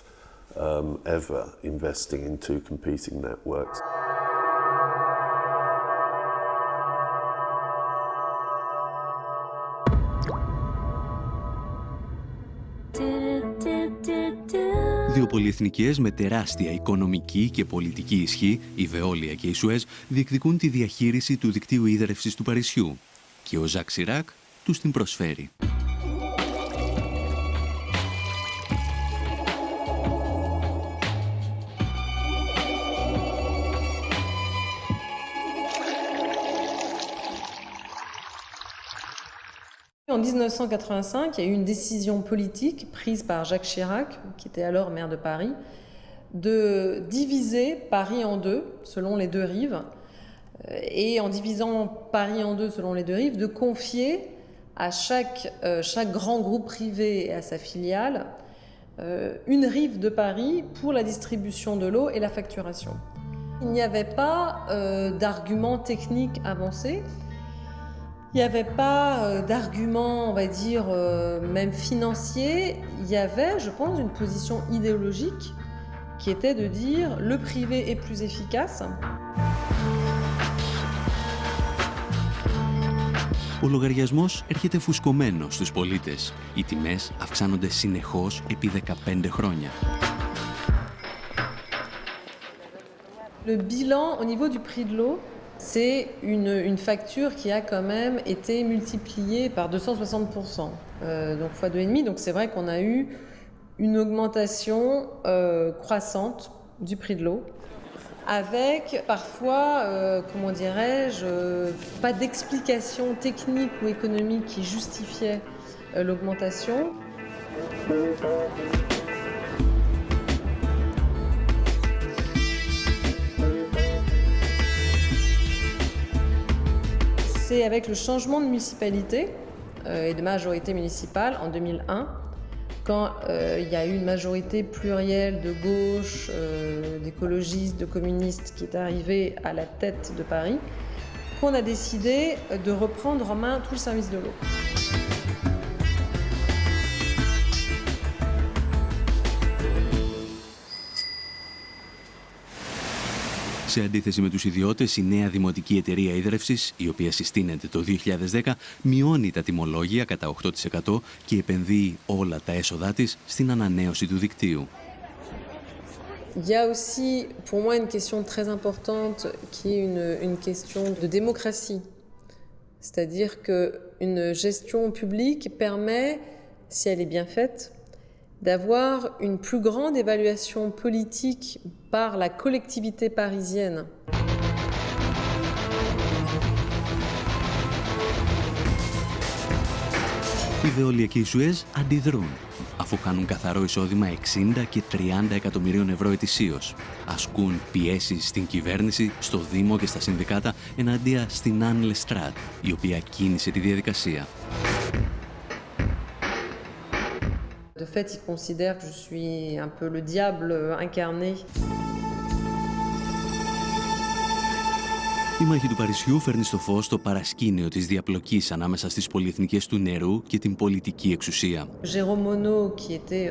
ever investing in two competing networks. Δύο πολυεθνικές με τεράστια οικονομική και πολιτική ισχύ, η Βεόλια και η Σουέζ, διεκδικούν τη διαχείριση του δικτύου ίδρευσης του Παρισιού και ο Ζακ Σιράκ τους την προσφέρει. En 1985, il y a eu une décision politique prise par Jacques Chirac, qui était alors maire de Paris, de diviser Paris en deux, selon les deux rives, et en divisant Paris en deux selon les deux rives, de confier à chaque grand groupe privé et à sa filiale une rive de Paris pour la distribution de l'eau et la facturation. Il n'y avait pas d'arguments techniques avancés. Il n'y avait pas d'argument, on va dire, même financier. Il y avait, je pense, une position idéologique qui était de dire le privé est plus efficace. Ο λογαριασμός έρχεται φουσκωμένος στους πολίτες. Οι τιμές αυξάνονται συνεχώς επί 15 χρόνια. Le bilan au niveau du prix de l'eau, c'est une facture qui a quand même été multipliée par 260%, donc fois 2,5. Donc c'est vrai qu'on a eu une augmentation croissante du prix de l'eau, avec parfois, comment dirais-je, pas d'explication technique ou économique qui justifiait l'augmentation. C'est avec le changement de municipalité et de majorité municipale en 2001, quand il y a eu une majorité plurielle de gauche, d'écologistes, de communistes qui est arrivée à la tête de Paris, qu'on a décidé de reprendre en main tout le service de l'eau. Σε αντίθεση με τους ιδιώτες, η νέα δημοτική εταιρεία ίδρευσης, η οποία συστήνεται το 2010, μειώνει τα τιμολόγια κατά 8% και επενδύει όλα τα έσοδά της στην ανανέωση του δικτύου. Il y a aussi, pour moi, une question très importante qui est une question de démocratie. C'est-à-dire qu'une gestion publique permet, si elle est bien faite, d'avoir une plus grande évaluation politique par la collectivité parisienne. Η Βεόλια και η Σουέζ αντιδρούν, αφού κάνουν καθαρό εισόδημα 60 και 30 εκατομμυρίων ευρώ ετησίως. Ασκούν πιέσεις στην κυβέρνηση, στο Δήμο και στα συνδικάτα εναντία στην Άν Λεστράτ, η οποία κίνησε τη διαδικασία. De fait, il considère que je suis un peu le diable incarné. Η μάχη του Παρισιού φέρνει στο φως το παρασκήνιο της διαπλοκής ανάμεσα στις πολυεθνικές του νερού και την πολιτική εξουσία. Jérôme Monod, qui était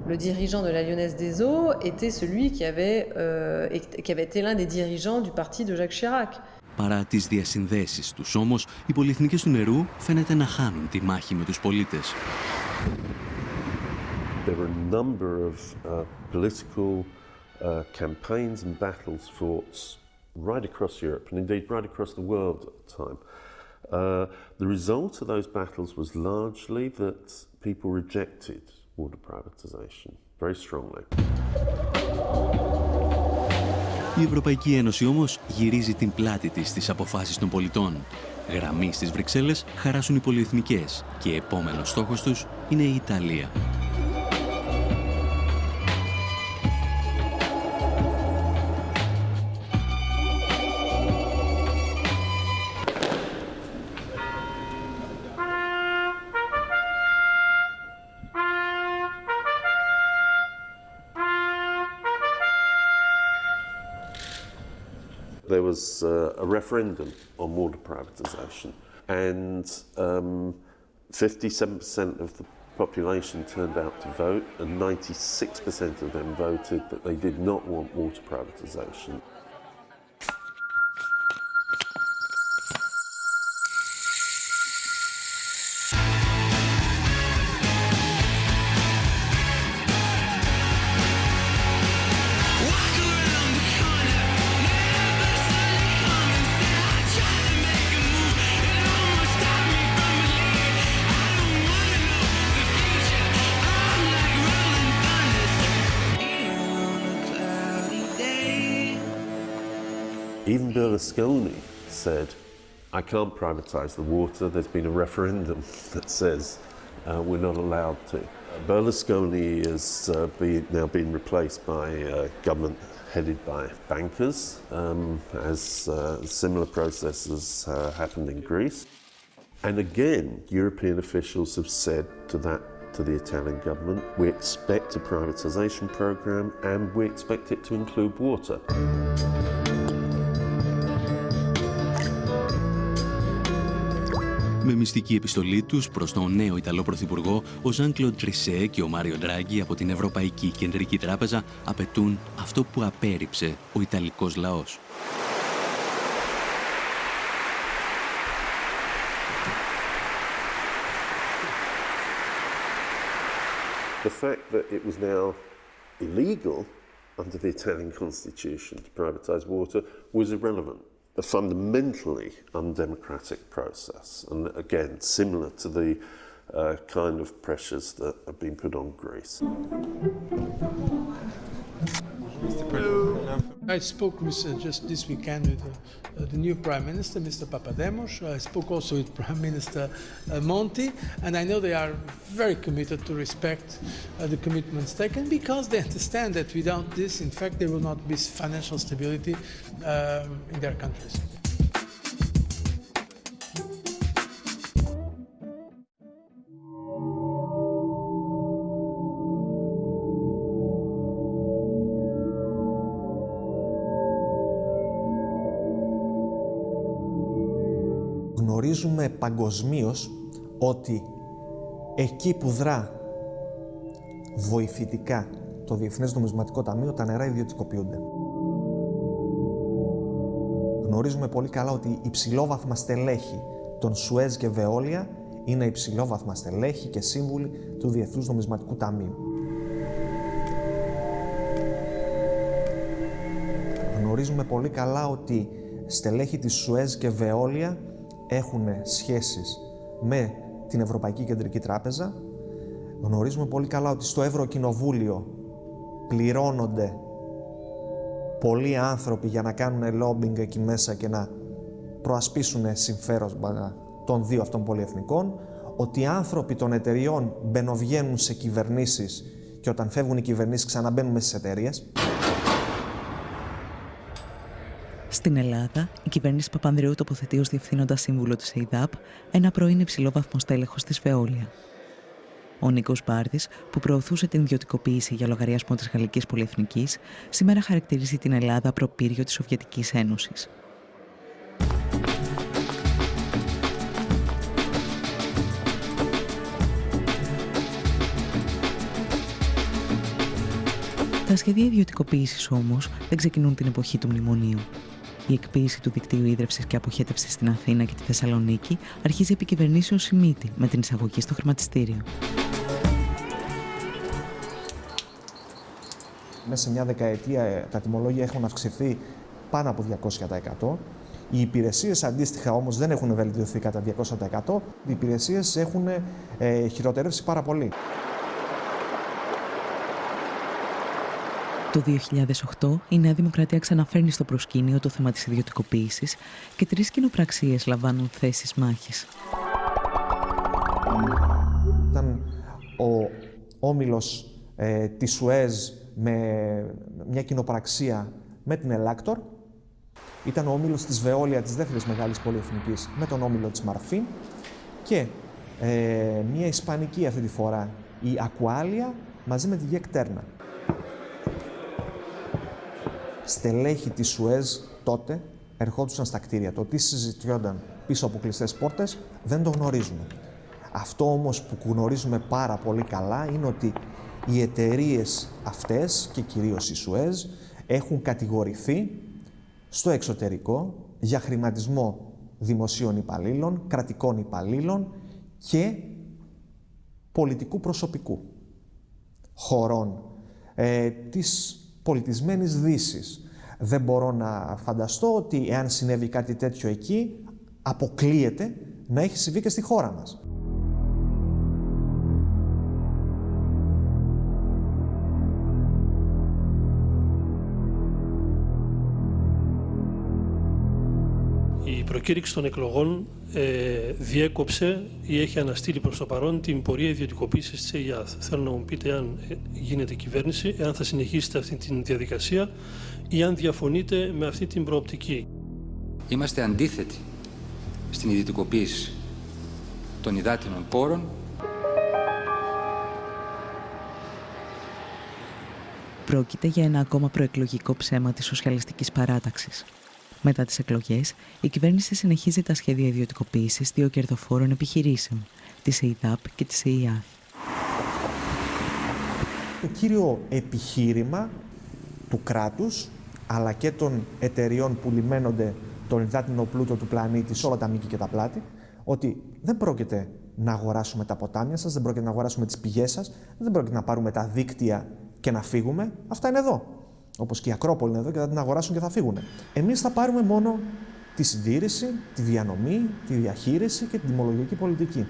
le dirigeant de la Lyonnaise des Eaux, était celui qui avait été l'un des dirigeants du parti de Jacques Chirac. Παρά τις διασυνδέσεις τους όμως, οι πολυεθνικές του νερού φαίνεται να χάνουν τη μάχη με τους πολίτες. There were a number of political campaigns and battles fought right across Europe, and indeed right across the world at the time. The result of those battles was largely that people rejected water privatization very strongly. Η Ευρωπαϊκή Ένωση όμως γυρίζει την πλάτη της στις αποφάσεις των πολιτών. Γραμμή στις Βρυξέλλες χαράσουν οι πολυεθνικές και επόμενος στόχος τους είναι η Ιταλία. There was a referendum on water privatisation, and 57% of the population turned out to vote, and 96% of them voted that they did not want water privatisation. Even Berlusconi said, I can't privatise the water. There's been a referendum that says we're not allowed to. Berlusconi is now being replaced by a government headed by bankers, as similar processes happened in Greece. And again, European officials have said to the Italian government, we expect a privatisation programme and we expect it to include water. Με μυστική επιστολή τους προς τον νέο Ιταλό Πρωθυπουργό, ο Ζαν-Κλοντ Τρισέ και ο Μάριο Ντράγκι από την Ευρωπαϊκή Κεντρική Τράπεζα απαιτούν αυτό που απέρριψε ο Ιταλικός λαός. The fact that it was now illegal under the Italian constitution to privatise water was irrelevant. A fundamentally undemocratic process, and again similar to the kind of pressures that have been put on Greece. I spoke just this weekend with the new Prime Minister, Mr. Papademos. I spoke also with Prime Minister Monti, and I know they are very committed to respect the commitments taken because they understand that without this, in fact, there will not be financial stability in their countries. Γνωρίζουμε παγκοσμίως ότι εκεί που δρά βοηθητικά το Διεθνές Νομισματικό Ταμείο, τα νερά ιδιωτικοποιούνται. Γνωρίζουμε πολύ καλά ότι υψηλόβαθμα στελέχη των Σουέζ και Βεόλια είναι υψηλόβαθμα στελέχη και σύμβουλοι του Διεθνούς Νομισματικού Ταμείου. Γνωρίζουμε πολύ καλά ότι στελέχη της Σουέζ και Βεόλια έχουν σχέσεις με την Ευρωπαϊκή Κεντρική Τράπεζα. Γνωρίζουμε πολύ καλά ότι στο Ευρωκοινοβούλιο πληρώνονται πολλοί άνθρωποι για να κάνουν lobbying εκεί μέσα και να προασπίσουν συμφέροντα των δύο αυτών πολυεθνικών. ότι οι άνθρωποι των εταιριών μπαινοβγαίνουν σε κυβερνήσεις και όταν φεύγουν οι κυβερνήσεις ξαναμπαίνουν μέσα στις εταιρείες. Στην Ελλάδα, η κυβέρνηση Παπανδρέου τοποθετεί ως διευθύνοντα σύμβουλο της ΕΙΔΑΠ ένα πρώην υψηλόβαθμο στέλεχος της Veolia. Ο Νίκος Μπάρδης, που προωθούσε την ιδιωτικοποίηση για λογαριασμό της Γαλλικής Πολυεθνικής, σήμερα χαρακτηρίζει την Ελλάδα προπύργιο της Σοβιετικής Ένωσης. Τα σχέδια ιδιωτικοποίησης όμως δεν ξεκινούν την εποχή του μνημονίου. Η εκποίηση του δικτύου ίδρευσης και αποχέτευσης στην Αθήνα και τη Θεσσαλονίκη αρχίζει επί κυβερνήσεων Σιμίτη με την εισαγωγή στο χρηματιστήριο. Μέσα σε μια δεκαετία τα τιμολόγια έχουν αυξηθεί πάνω από 200%. Οι υπηρεσίες αντίστοιχα όμως δεν έχουν βελτιωθεί κατά 200%. Οι υπηρεσίες έχουν χειροτερεύσει πάρα πολύ. Το 2008 η Νέα Δημοκρατία ξαναφέρνει στο προσκήνιο το θέμα της ιδιωτικοποίησης και 3 κοινοπραξίες λαμβάνουν θέσεις μάχης. Ήταν ο όμιλος της Σουέζ με μια κοινοπραξία με την Ελάκτορ. Ήταν ο όμιλος της Veolia, της δεύτερης μεγάλης πολυεθνικής, με τον όμιλο της Μαρφίν. Και μια ισπανική αυτή τη φορά, η Aqualia, μαζί με τη Γεκτέρνα. Στελέχη της Σουέζ τότε ερχόντουσαν στα κτίρια. Το τι συζητιόνταν πίσω από κλειστές πόρτες δεν το γνωρίζουμε. Αυτό όμως που γνωρίζουμε πάρα πολύ καλά είναι ότι οι εταιρείες αυτές και κυρίως η Σουέζ έχουν κατηγορηθεί στο εξωτερικό για χρηματισμό δημοσίων υπαλλήλων, κρατικών υπαλλήλων και πολιτικού προσωπικού χωρών της πολιτισμένης Δύσης. Δεν μπορώ να φανταστώ ότι εάν συνέβη κάτι τέτοιο εκεί, αποκλείεται να έχει συμβεί και στη χώρα μας. Η προκήρυξη των εκλογών διέκοψε ή έχει αναστείλει προς το παρόν την πορεία ιδιωτικοποίησης της ΕΙΑΘ. Θέλω να μου πείτε αν γίνεται κυβέρνηση, εάν θα συνεχίσετε αυτή τη διαδικασία ή αν διαφωνείτε με αυτή την προοπτική. Είμαστε αντίθετοι στην ιδιωτικοποίηση των υδάτινων πόρων. Πρόκειται για ένα ακόμα προεκλογικό ψέμα της σοσιαλιστικής παράταξης. Μετά τις εκλογές, η κυβέρνηση συνεχίζει τα σχέδια ιδιωτικοποίησης 2 κερδοφόρων επιχειρήσεων, της ΕΙΔΑΠ και της ΕΙΑΘ. Το κύριο επιχείρημα του κράτους, αλλά και των εταιριών που λιμένονται τον υδάτινο πλούτο του πλανήτη σε όλα τα μήκη και τα πλάτη, ότι δεν πρόκειται να αγοράσουμε τα ποτάμια σας, δεν πρόκειται να αγοράσουμε τις πηγές σας, δεν πρόκειται να πάρουμε τα δίκτυα και να φύγουμε. Αυτά είναι εδώ. Όπως και η Ακρόπολη είναι εδώ και θα την αγοράσουν και θα φύγουν. Εμείς θα πάρουμε μόνο τη συντήρηση, τη διανομή, τη διαχείριση και την τιμολογική πολιτική.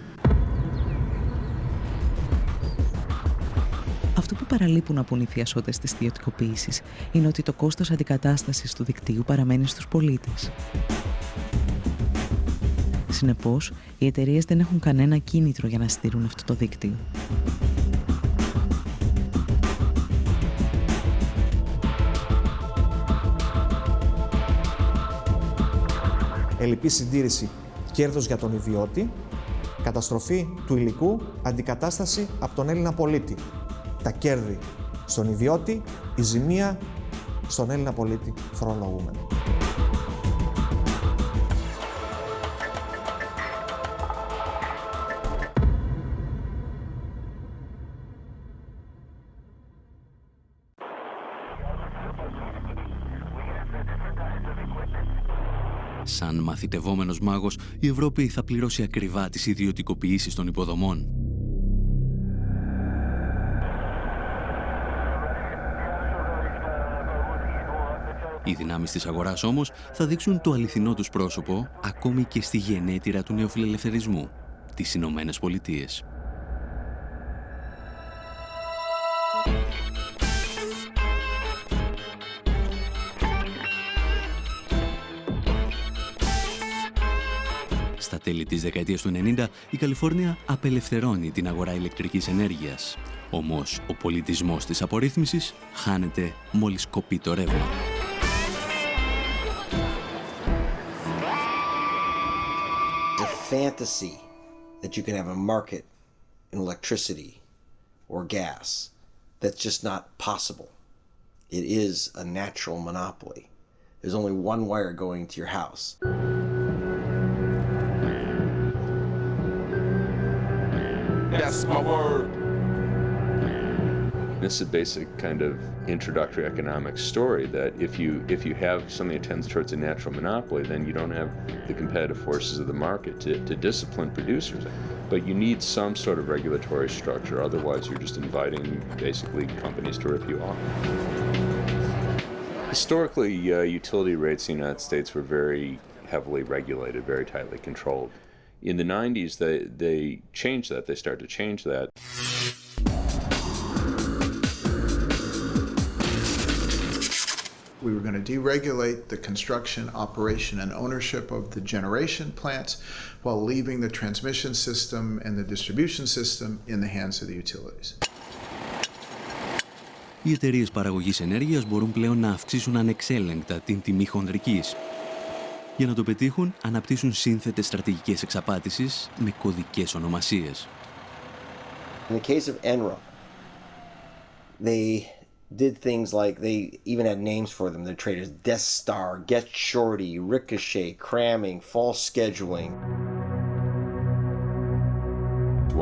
Αυτό που παραλείπουν να πούν οι θειασότες της ιδιωτικοποίησης είναι ότι το κόστος αντικατάστασης του δικτύου παραμένει στους πολίτες. Συνεπώς, οι εταιρείες δεν έχουν κανένα κίνητρο για να στηρούν αυτό το δίκτυο. Ελλειπή συντήρηση, κέρδος για τον ιδιώτη, καταστροφή του υλικού, αντικατάσταση από τον Έλληνα πολίτη. Τα κέρδη στον ιδιώτη, η ζημία στον Έλληνα πολίτη φορολογούμενο. Σαν μαθητευόμενος μάγος, η Ευρώπη θα πληρώσει ακριβά τις ιδιωτικοποιήσεις των υποδομών. Οι δυνάμεις της αγοράς όμως θα δείξουν το αληθινό τους πρόσωπο ακόμη και στη γενέτειρα του νεοφιλελευθερισμού, τις Ηνωμένες Πολιτείες. Στα τέλη της δεκαετίας του 90, η Καλιφόρνια απελευθερώνει την αγορά ηλεκτρικής ενέργειας. Όμως, ο πολιτισμός της απορρίθμισης χάνεται μόλις κοπεί το ρεύμα. The fantasy that you can have a market in electricity or gas, that's just not possible. It is a natural monopoly. There's only one wire going to your house. That's my word. It's a basic kind of introductory economic story that if you have something that tends towards a natural monopoly, then you don't have the competitive forces of the market to discipline producers. But you need some sort of regulatory structure, otherwise you're just inviting basically companies to rip you off. Historically, utility rates in the United States were very heavily regulated, very tightly controlled. In the 90s, they changed that. They started to change that. We were going to deregulate the construction, operation, and ownership of the generation plants while leaving the transmission system and the distribution system in the hands of the utilities. Οι εταιρείες παραγωγής ενέργειας μπορούν πλέον να αυξήσουν ανεξέλεγκτα την τιμή χονδρικής. Για να το πετύχουν, αναπτύσσουν σύνθετες στρατηγικές εξαπάτησης με κωδικές ονομασίες. In the case of Enron, they did things like they even had names for them. They're traded as Death Star, Get Shorty, Ricochet, Cramming, False Scheduling.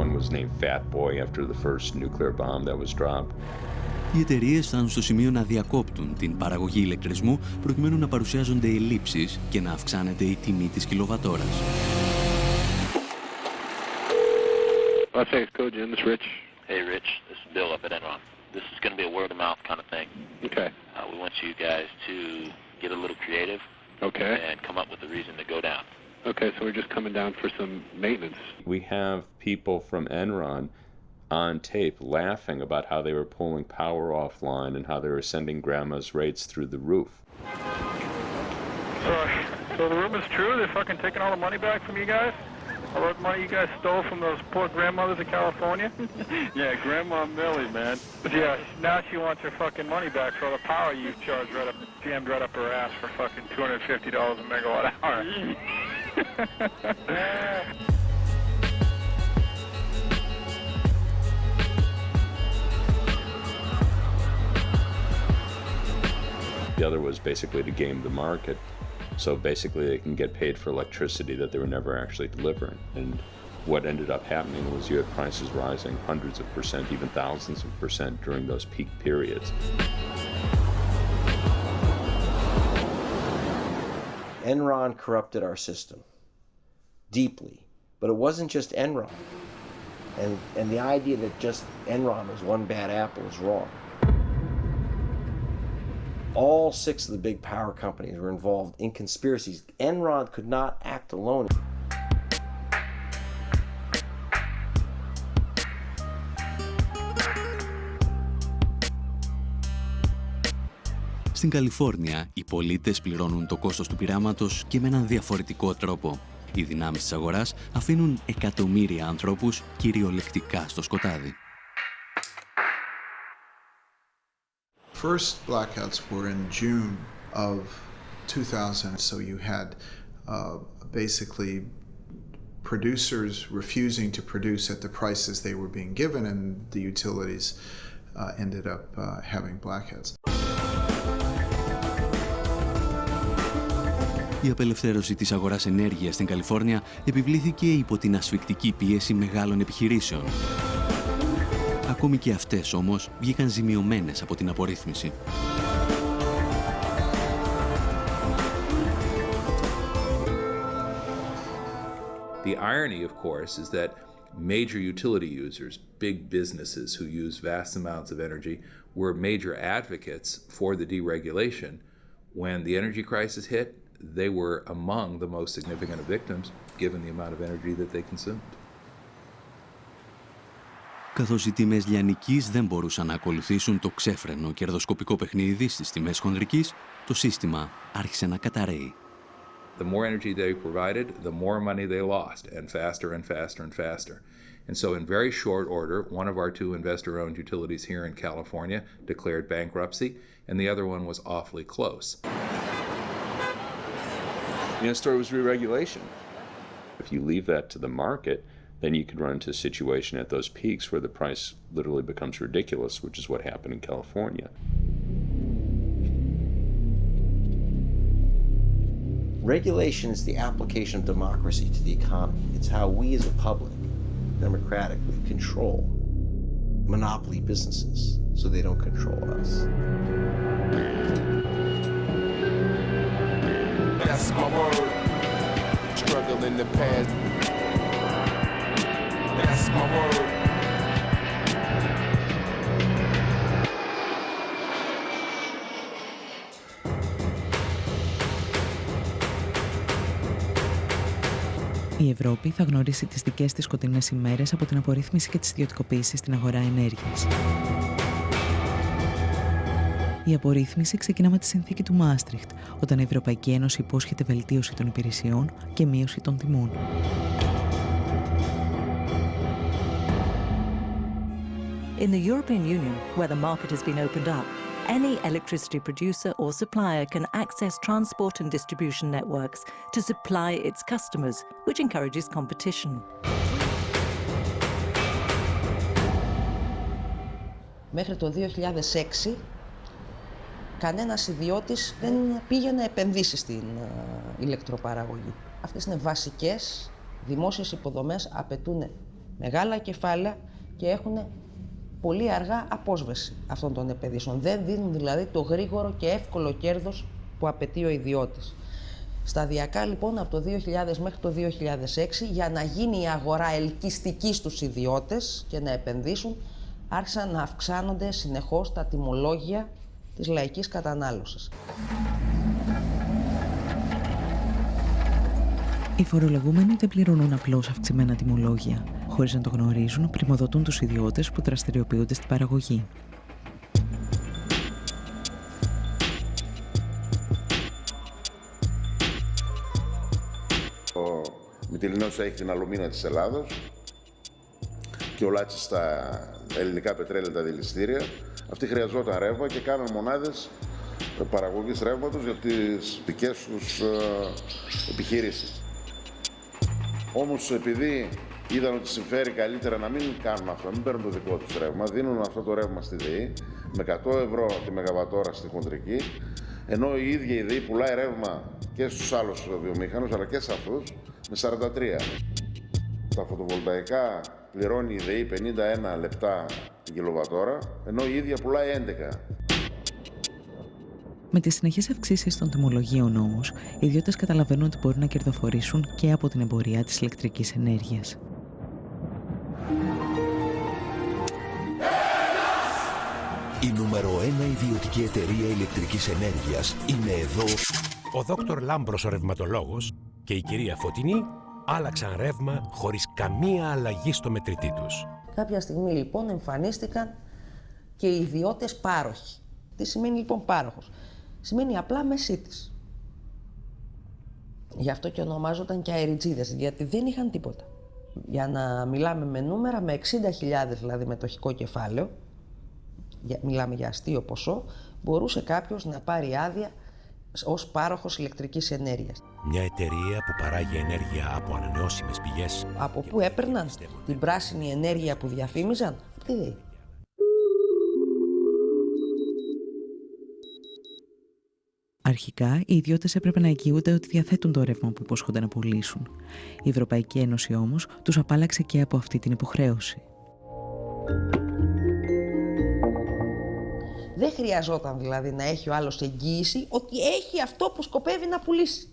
One was named Fat Boy after the first nuclear bomb that was dropped. Οι εταιρείες φτάνουν στο σημείο να διακόπτουν την παραγωγή ηλεκτρισμού προκειμένου να παρουσιάζονται ελλείψεις και να αυξάνεται η τιμή της κιλοβατόρας. Los Angeles Code, Jim. This is Rich. Hey, Rich. This is Bill up at Enron. This is going to be a word-of-mouth kind of thing. Okay. We want you guys to get a little creative. Okay. And come up with a reason to go down. Okay, so we're just coming down for some maintenance. We have people from Enron on tape laughing about how they were pulling power offline and how they were sending grandma's rates through the roof. So the rumor's true? They're fucking taking all the money back from you guys? All that money you guys stole from those poor grandmothers in California? Yeah, Grandma Millie, man. Yeah, now she wants her fucking money back for all the power you charged jammed right up her ass for fucking $250 a megawatt hour. The other was basically to game the market. So basically they can get paid for electricity that they were never actually delivering. And what ended up happening was you had prices rising hundreds of percent, even thousands of percent during those peak periods. Enron corrupted our system deeply, but it wasn't just Enron. And the idea that just Enron was one bad apple is wrong. All 6 of the big power companies were involved in conspiracies. Enron could not act alone. Στην Καλιφόρνια, οι πολίτες πληρώνουν το κόστος του πειράματος και με έναν διαφορετικό τρόπο. Οι δυνάμεις της αγοράς αφήνουν εκατομμύρια ανθρώπους κυριολεκτικά στο σκοτάδι. First blackouts were in June of 2000, so you had basically producers refusing to produce at the prices they were being given, and the utilities ended up having blackouts. Η απελευθέρωση της αγοράς ενέργειας στην Καλιφόρνια επιβλήθηκε υπό την ασφικτική πίεση μεγάλων επιχειρήσεων. Ακόμη και αυτές όμως βγήκαν ζημιωμένες από την απορρίθμιση. The irony, of course, is that major utility users, big businesses who use vast amounts of energy, were major advocates for the deregulation. When the energy crisis hit, they were among the most significant victims, given the amount of energy that they consumed. Καθώς οι τιμές λιανικής δεν μπορούσαν να ακολουθήσουν το ξέφρενο κερδοσκοπικό παιχνίδι στις τιμές χονδρικής, το σύστημα άρχισε να καταρρέει. The more energy they provided, the more money they lost, and faster and faster and faster. And so in very short order, one of our two investor-owned utilities here in California declared bankruptcy, and the other one was awfully close. The story was re-regulation. If you leave that to the market, then you could run into a situation at those peaks where the price literally becomes ridiculous, which is what happened in California. Regulation is the application of democracy to the economy. It's how we as a public democratically control monopoly businesses so they don't control us. That's my word. Struggle in the past. That's my word. Η Ευρώπη θα γνωρίσει τις δικές της σκοτεινές ημέρες από την απορρίθμιση και τις ιδιωτικοποίησεις στην αγορά ενέργειας. Η απορρίθμιση ξεκινά με τη συνθήκη του Μάστριχτ, όταν η Ευρωπαϊκή Ένωση υπόσχεται βελτίωση των υπηρεσιών και μείωση των τιμών. In the European Union, where the market has been opened up, any electricity producer or supplier can access transport and distribution networks to supply its customers, which encourages competition. Μέχρι το 2006, κανένας ιδιώτης δεν πήγε να επενδύσει στην ηλεκτροπαραγωγή. Αυτές είναι βασικές δημόσιες υποδομές, απαιτούν μεγάλα κεφάλαια και έχουν πολύ αργά απόσβεση αυτών των επενδύσεων. Δεν δίνουν δηλαδή το γρήγορο και εύκολο κέρδος που απαιτεί ο ιδιώτης. Σταδιακά λοιπόν από το 2000 μέχρι το 2006, για να γίνει η αγορά ελκυστική στους ιδιώτες και να επενδύσουν, άρχισαν να αυξάνονται συνεχώς τα τιμολόγια της λαϊκής κατανάλωσης. Οι φορολογούμενοι δεν πληρώνουν απλώς αυξημένα τιμολόγια. Χωρίς να το γνωρίζουν, πριμοδοτούν τους ιδιώτες που δραστηριοποιούνται στην παραγωγή. Ο Μυτιληνός έχει την αλουμίνα της Ελλάδος και ο Λάτσης στα ελληνικά πετρέλαια, τα δηληστήρια. Αυτοί χρειαζόταν ρεύμα και κάναν μονάδες παραγωγής ρεύματος για τις δικές τους επιχειρήσεις. Όμως επειδή είδαν ότι συμφέρει καλύτερα να μην κάνουν αυτό, να μην παίρνουν το δικό τους ρεύμα, δίνουν αυτό το ρεύμα στη ΔΕΗ με 100 ευρώ τη μεγαβατόρα στη χοντρική, ενώ η ίδια η ΔΕΗ πουλάει ρεύμα και στους άλλους βιομήχανους αλλά και σε αυτούς με 43. Τα φωτοβολταϊκά πληρώνει η ΔΕΗ 51 λεπτά την κιλοβατόρα, ενώ η ίδια πουλάει 11. Με τις συνεχείς αυξήσεις των τιμολογίων όμως, οι ιδιώτες καταλαβαίνουν ότι μπορούν να κερδοφορήσουν και από την εμπορία της ηλεκτρικής ενέργειας. Η νούμερο 1 ιδιωτική εταιρεία ηλεκτρικής ενέργειας είναι εδώ. Ο Δόκτωρ Λάμπρος ο ρευματολόγος και η κυρία Φωτεινή άλλαξαν ρεύμα χωρίς καμία αλλαγή στο μετρητή τους. Κάποια στιγμή λοιπόν εμφανίστηκαν και οι ιδιώτες πάροχοι. Τι σημαίνει λοιπόν πάροχος? Σημαίνει απλά μεσίτης. Γι' αυτό και ονομάζονταν και αεριτζίδες, γιατί δεν είχαν τίποτα. Για να μιλάμε με νούμερα, με 60.000 δηλαδή μετοχικό κεφάλαιο, μιλάμε για αστείο ποσό, μπορούσε κάποιος να πάρει άδεια ως πάροχος ηλεκτρικής ενέργειας. Μια εταιρεία που παράγει ενέργεια από ανανεώσιμες πηγές. Από πού έπαιρναν την πράσινη ενέργεια που διαφήμιζαν? Από τη ΔΕΗ. Αρχικά, οι ιδιώτες έπρεπε να εγγυούνται ότι διαθέτουν το ρεύμα που υπόσχονται να πουλήσουν. Η Ευρωπαϊκή Ένωση όμως τους απάλλαξε και από αυτή την υποχρέωση. Δεν χρειαζόταν δηλαδή να έχει ο άλλος εγγύηση ότι έχει αυτό που σκοπεύει να πουλήσει.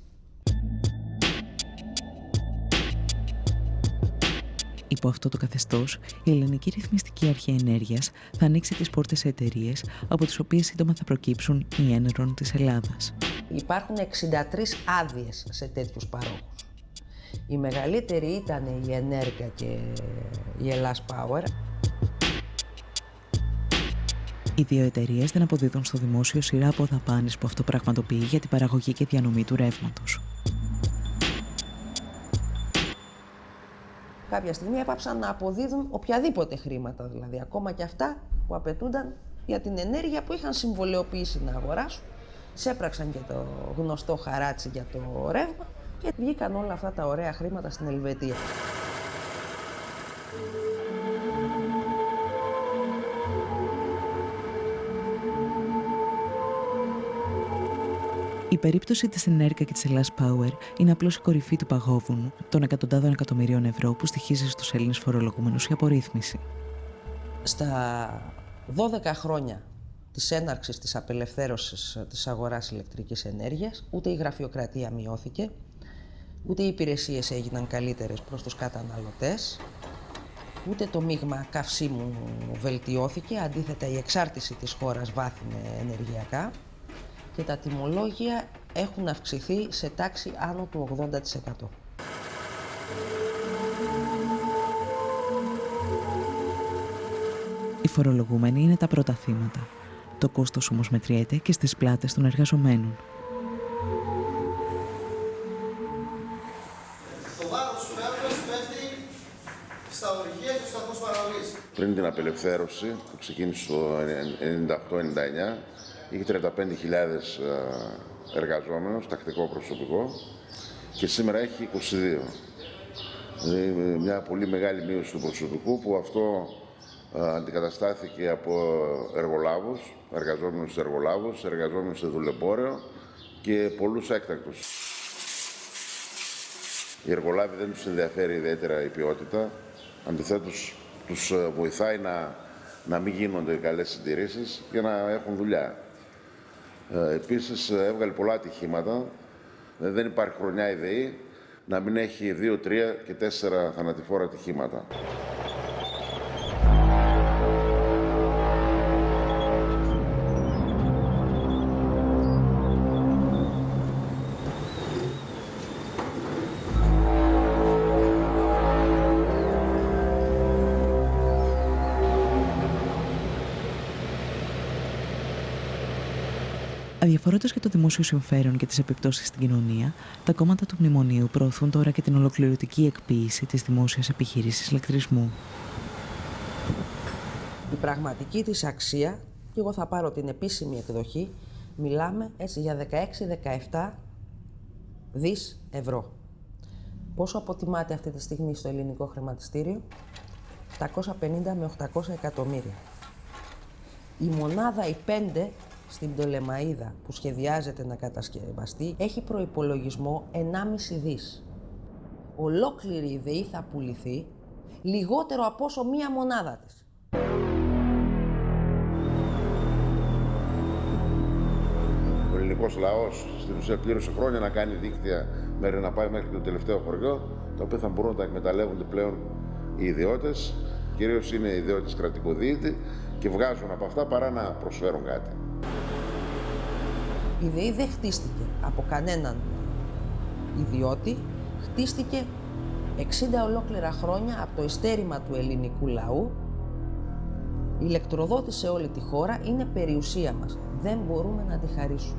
Υπό αυτό το καθεστώς, η Ελληνική Ρυθμιστική Αρχή Ενέργειας θα ανοίξει τις πόρτες σε εταιρείες από τις οποίες σύντομα θα προκύψουν οι Enron της Ελλάδας. Υπάρχουν 63 άδειες σε τέτοιους παρόχους. Η μεγαλύτερη ήταν η Ενέργεια και η Ελλάς Power. Οι δύο εταιρείες δεν αποδίδουν στο δημόσιο σειρά από δαπάνες που αυτό πραγματοποιεί για την παραγωγή και διανομή του ρεύματος. κάποια στιγμή έπαψαν να αποδίδουν οποιαδήποτε χρήματα, δηλαδή ακόμα και αυτά που απαιτούνταν για την ενέργεια που είχαν συμβολαιοποιήσει να αγοράσουν. Σέπραξαν και το γνωστό χαράτσι για το ρεύμα και βγήκαν όλα αυτά τα ωραία χρήματα στην Ελβετία. Η περίπτωση της Ενέρκα και της Ελλάς Power είναι απλώς η κορυφή του παγόβουνου των εκατοντάδων εκατομμυρίων ευρώ που στοιχίζει στους Έλληνες φορολογούμενους η απορρίθμιση. Στα 12 χρόνια της έναρξης της απελευθέρωσης της αγοράς ηλεκτρικής ενέργειας, ούτε η γραφειοκρατία μειώθηκε, ούτε οι υπηρεσίες έγιναν καλύτερες προς τους καταναλωτές, ούτε το μείγμα καυσίμου βελτιώθηκε, αντίθετα η εξάρτηση της χώρας βάθινε ενεργειακά και τα τιμολόγια έχουν αυξηθεί σε τάξη άνω του 80%. Οι φορολογούμενοι είναι τα πρώτα θύματα. Το κόστος όμως μετριέται και στις πλάτες των εργαζομένων. Το βάρος του φεύγος πέφτει στα ορυχεία και στους σταθμούς παραγωγής. Πριν την απελευθέρωση που ξεκίνησε το 98-99, είχε 35.000 εργαζόμενους, τακτικό προσωπικό, και σήμερα έχει 22. Δηλαδή μια πολύ μεγάλη μείωση του προσωπικού που αυτό αντικαταστάθηκε από εργολάβους, εργαζόμενους σε εργολάβους, εργαζόμενους σε δουλεμπόριο και πολλούς έκτακτους. Οι εργολάβοι δεν τους ενδιαφέρει ιδιαίτερα η ποιότητα, αντιθέτως τους βοηθάει να μην γίνονται καλές συντηρήσεις και να έχουν δουλειά. Επίσης έβγαλε πολλά ατυχήματα, δεν υπάρχει χρονιά η ΔΕΗ να μην έχει 2, 3 και 4 θανατηφόρα ατυχήματα. Αδιαφορώντας για το δημόσιο συμφέρον και τις επιπτώσεις στην κοινωνία, τα κόμματα του Μνημονίου προωθούν τώρα και την ολοκληρωτική εκποίηση της δημόσιας επιχείρησης ηλεκτρισμού. Η πραγματική της αξία, και εγώ θα πάρω την επίσημη εκδοχή, μιλάμε έτσι για 16-17 δις ευρώ. Πόσο αποτιμάται αυτή τη στιγμή στο ελληνικό χρηματιστήριο? 750 με 800 εκατομμύρια. Η μονάδα, η 5, στην Πτολεμαΐδα που σχεδιάζεται να κατασκευαστεί, έχει προϋπολογισμό 1,5 δις. Ολόκληρη η ΔΕΗ θα πουληθεί λιγότερο από όσο μία μονάδα της. Ο ελληνικός λαός στην ουσία πλήρωσε χρόνια να κάνει δίκτυα μέχρι να πάει μέχρι το τελευταίο χωριό, τα οποία θα μπορούν να τα εκμεταλλεύονται πλέον οι ιδιώτες, κυρίως είναι οι ιδιώτες κρατικοδίαιτε, και βγάζουν από αυτά παρά να προσφέρουν κάτι. Η ΔΕΗ δεν χτίστηκε από κανέναν ιδιώτη, χτίστηκε 60 ολόκληρα χρόνια από το ειστέρημα του ελληνικού λαού. Η ηλεκτροδότηση σε όλη τη χώρα είναι περιουσία μας. Δεν μπορούμε να τη χαρίσουμε.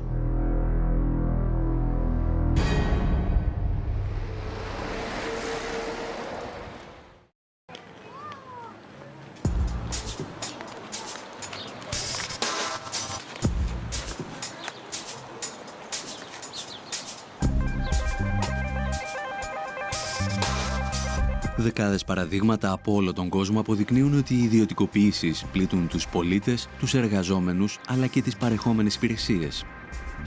Δεκάδες παραδείγματα από όλο τον κόσμο αποδεικνύουν ότι οι ιδιωτικοποιήσεις πλήττουν τους πολίτες, τους εργαζόμενους, αλλά και τις παρεχόμενες υπηρεσίες.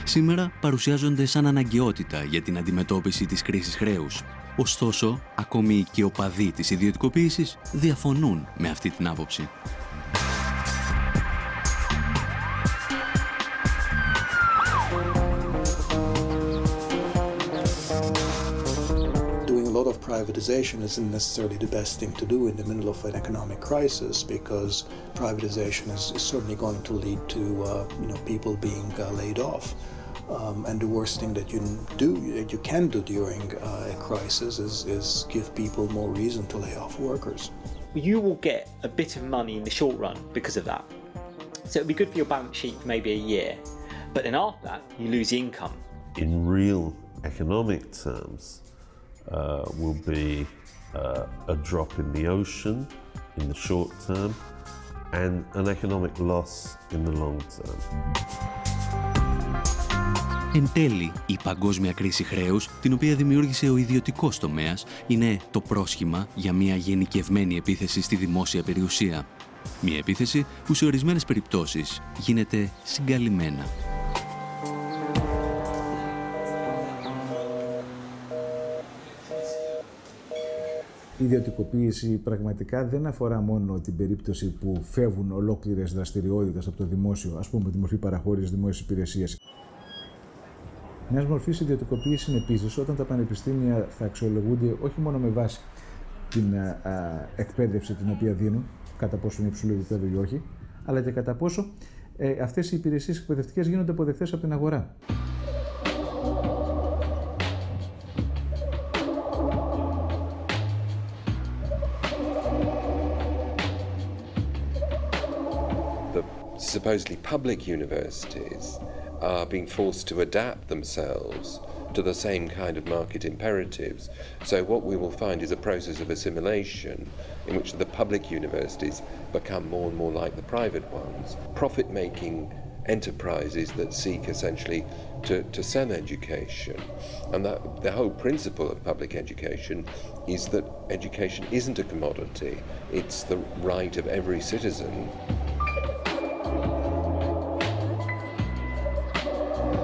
Σήμερα παρουσιάζονται σαν αναγκαιότητα για την αντιμετώπιση της κρίσης χρέους. Ωστόσο, ακόμη και οι οπαδοί της ιδιωτικοποίησης διαφωνούν με αυτή την άποψη. Privatization isn't necessarily the best thing to do in the middle of an economic crisis, because privatization is certainly going to lead to people being laid off. And the worst thing that you can do during a crisis is give people more reason to lay off workers. You will get a bit of money in the short run because of that. So it'll be good for your balance sheet for maybe a year, but then after that you lose income. In real economic terms, will be a drop in the ocean in the short term and an economic loss in the long term. Εν τέλει, η παγκόσμια κρίση χρέους, την οποία δημιούργησε ο ιδιωτικός τομέας, είναι το πρόσχημα για μια γενικευμένη επίθεση στη δημόσια περιουσία. Μια επίθεση που σε ορισμένες περιπτώσεις γίνεται συγκαλυμμένα. Η ιδιωτικοποίηση πραγματικά δεν αφορά μόνο την περίπτωση που φεύγουν ολόκληρες δραστηριότητες από το δημόσιο, ας πούμε τη μορφή παραχώρησης δημόσιας υπηρεσίας. Μιας μορφής ιδιωτικοποίηση είναι επίσης όταν τα πανεπιστήμια θα αξιολογούνται όχι μόνο με βάση την εκπαίδευση την οποία δίνουν, κατά πόσο είναι υψηλό επίπεδο ή όχι, αλλά και κατά πόσο αυτές οι υπηρεσίες εκπαιδευτικές γίνονται αποδεκτές από την αγορά. Supposedly public universities are being forced to adapt themselves to the same kind of market imperatives. So what we will find is a process of assimilation in which the public universities become more and more like the private ones, profit-making enterprises that seek essentially to sell education. And that the whole principle of public education is that education isn't a commodity, it's the right of every citizen.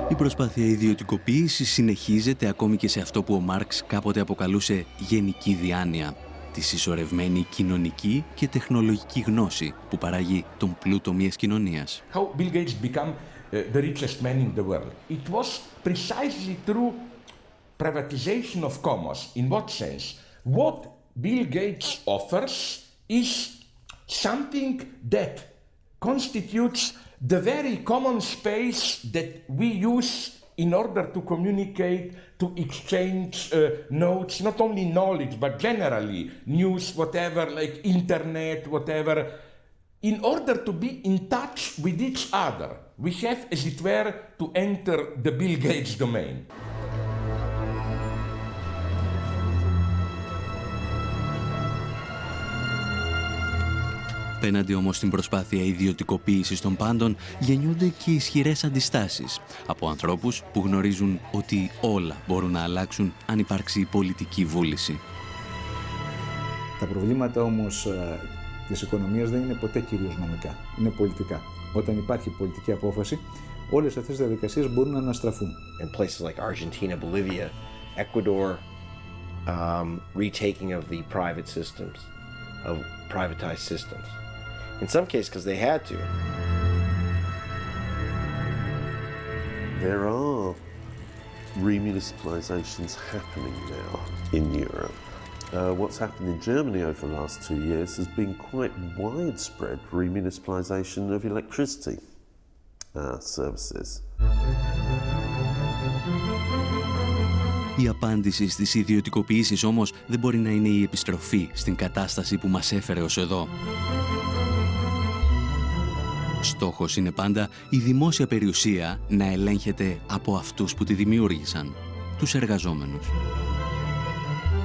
Η προσπάθεια ιδιωτικοποίησης συνεχίζεται ακόμη και σε αυτό που ο Μάρξ κάποτε αποκαλούσε γενική διάνοια, τη συσσωρευμένη κοινωνική και τεχνολογική γνώση που παράγει τον πλούτο μιας κοινωνίας. How Bill Gates became the richest man in the world. It was precisely through privatization of commerce. In what sense? What Bill Gates offers is something that constitutes the very common space that we use in order to communicate, to exchange notes, not only knowledge, but generally news, whatever, like internet, whatever. In order to be in touch with each other, we have, as it were, to enter the Bill Gates domain. Απέναντι όμως στην προσπάθεια ιδιωτικοποίησης των πάντων γεννιούνται και ισχυρές αντιστάσεις από ανθρώπους που γνωρίζουν ότι όλα μπορούν να αλλάξουν αν υπάρξει πολιτική βούληση. Τα προβλήματα όμως της οικονομίας δεν είναι ποτέ κυρίως νομικά, είναι πολιτικά. Όταν υπάρχει πολιτική απόφαση, όλες αυτές οι διαδικασίες μπορούν να αναστραφούν. In places like Argentina, Bolivia, Ecuador, retaking of the private systems, of privatized systems. In some cases, because they had to. There are remunicipalizations happening now in Europe. What's happened in Germany over the last 2 years has been quite widespread remunicipalization of electricity services. Η απάντηση στις ιδιωτικοποιήσεις όμως δεν μπορεί να είναι η επιστροφή στην κατάσταση που μας έφερε ως εδώ. Στόχος είναι πάντα η δημόσια περιουσία να ελέγχεται από αυτούς που τη δημιούργησαν, τους εργαζόμενους.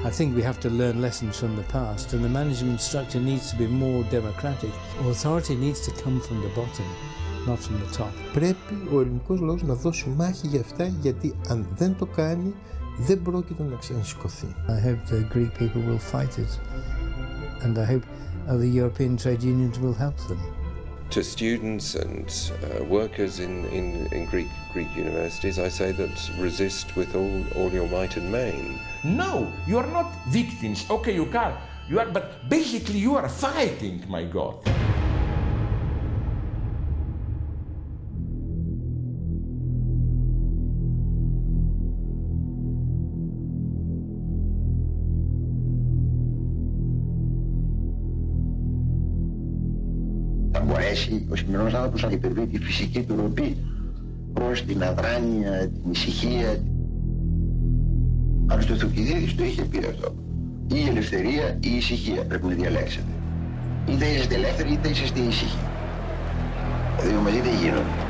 I think we have to learn lessons from the past and the management structure needs to be more democratic. Authority needs to come from the bottom, not from the top. Πρέπει ο ελληνικός λαός να δώσει μάχη για αυτά, γιατί αν δεν το κάνει, δεν πρόκειται να ξανασηκωθεί. I hope the Greek people will fight it and I hope other European trade unions will help them. To students and workers in Greek universities, I say that resist with all your might and main. No, you are not victims. Okay, you can. You are, but basically you are fighting, my God. Μπορέσει ο σημερινός άνθρωπος να υπερβεί τη φυσική του ροπή προς την αδράνεια, την ησυχία. Αν στο Θουκυδίδης το είχε πει αυτό. Ή η ελευθερία ή η ησυχία πρέπει να διαλέξετε. Είτε είσαστε ελεύθεροι είτε είσαστε ήσυχοι. Τα δύο μαζί δεν γίνονται.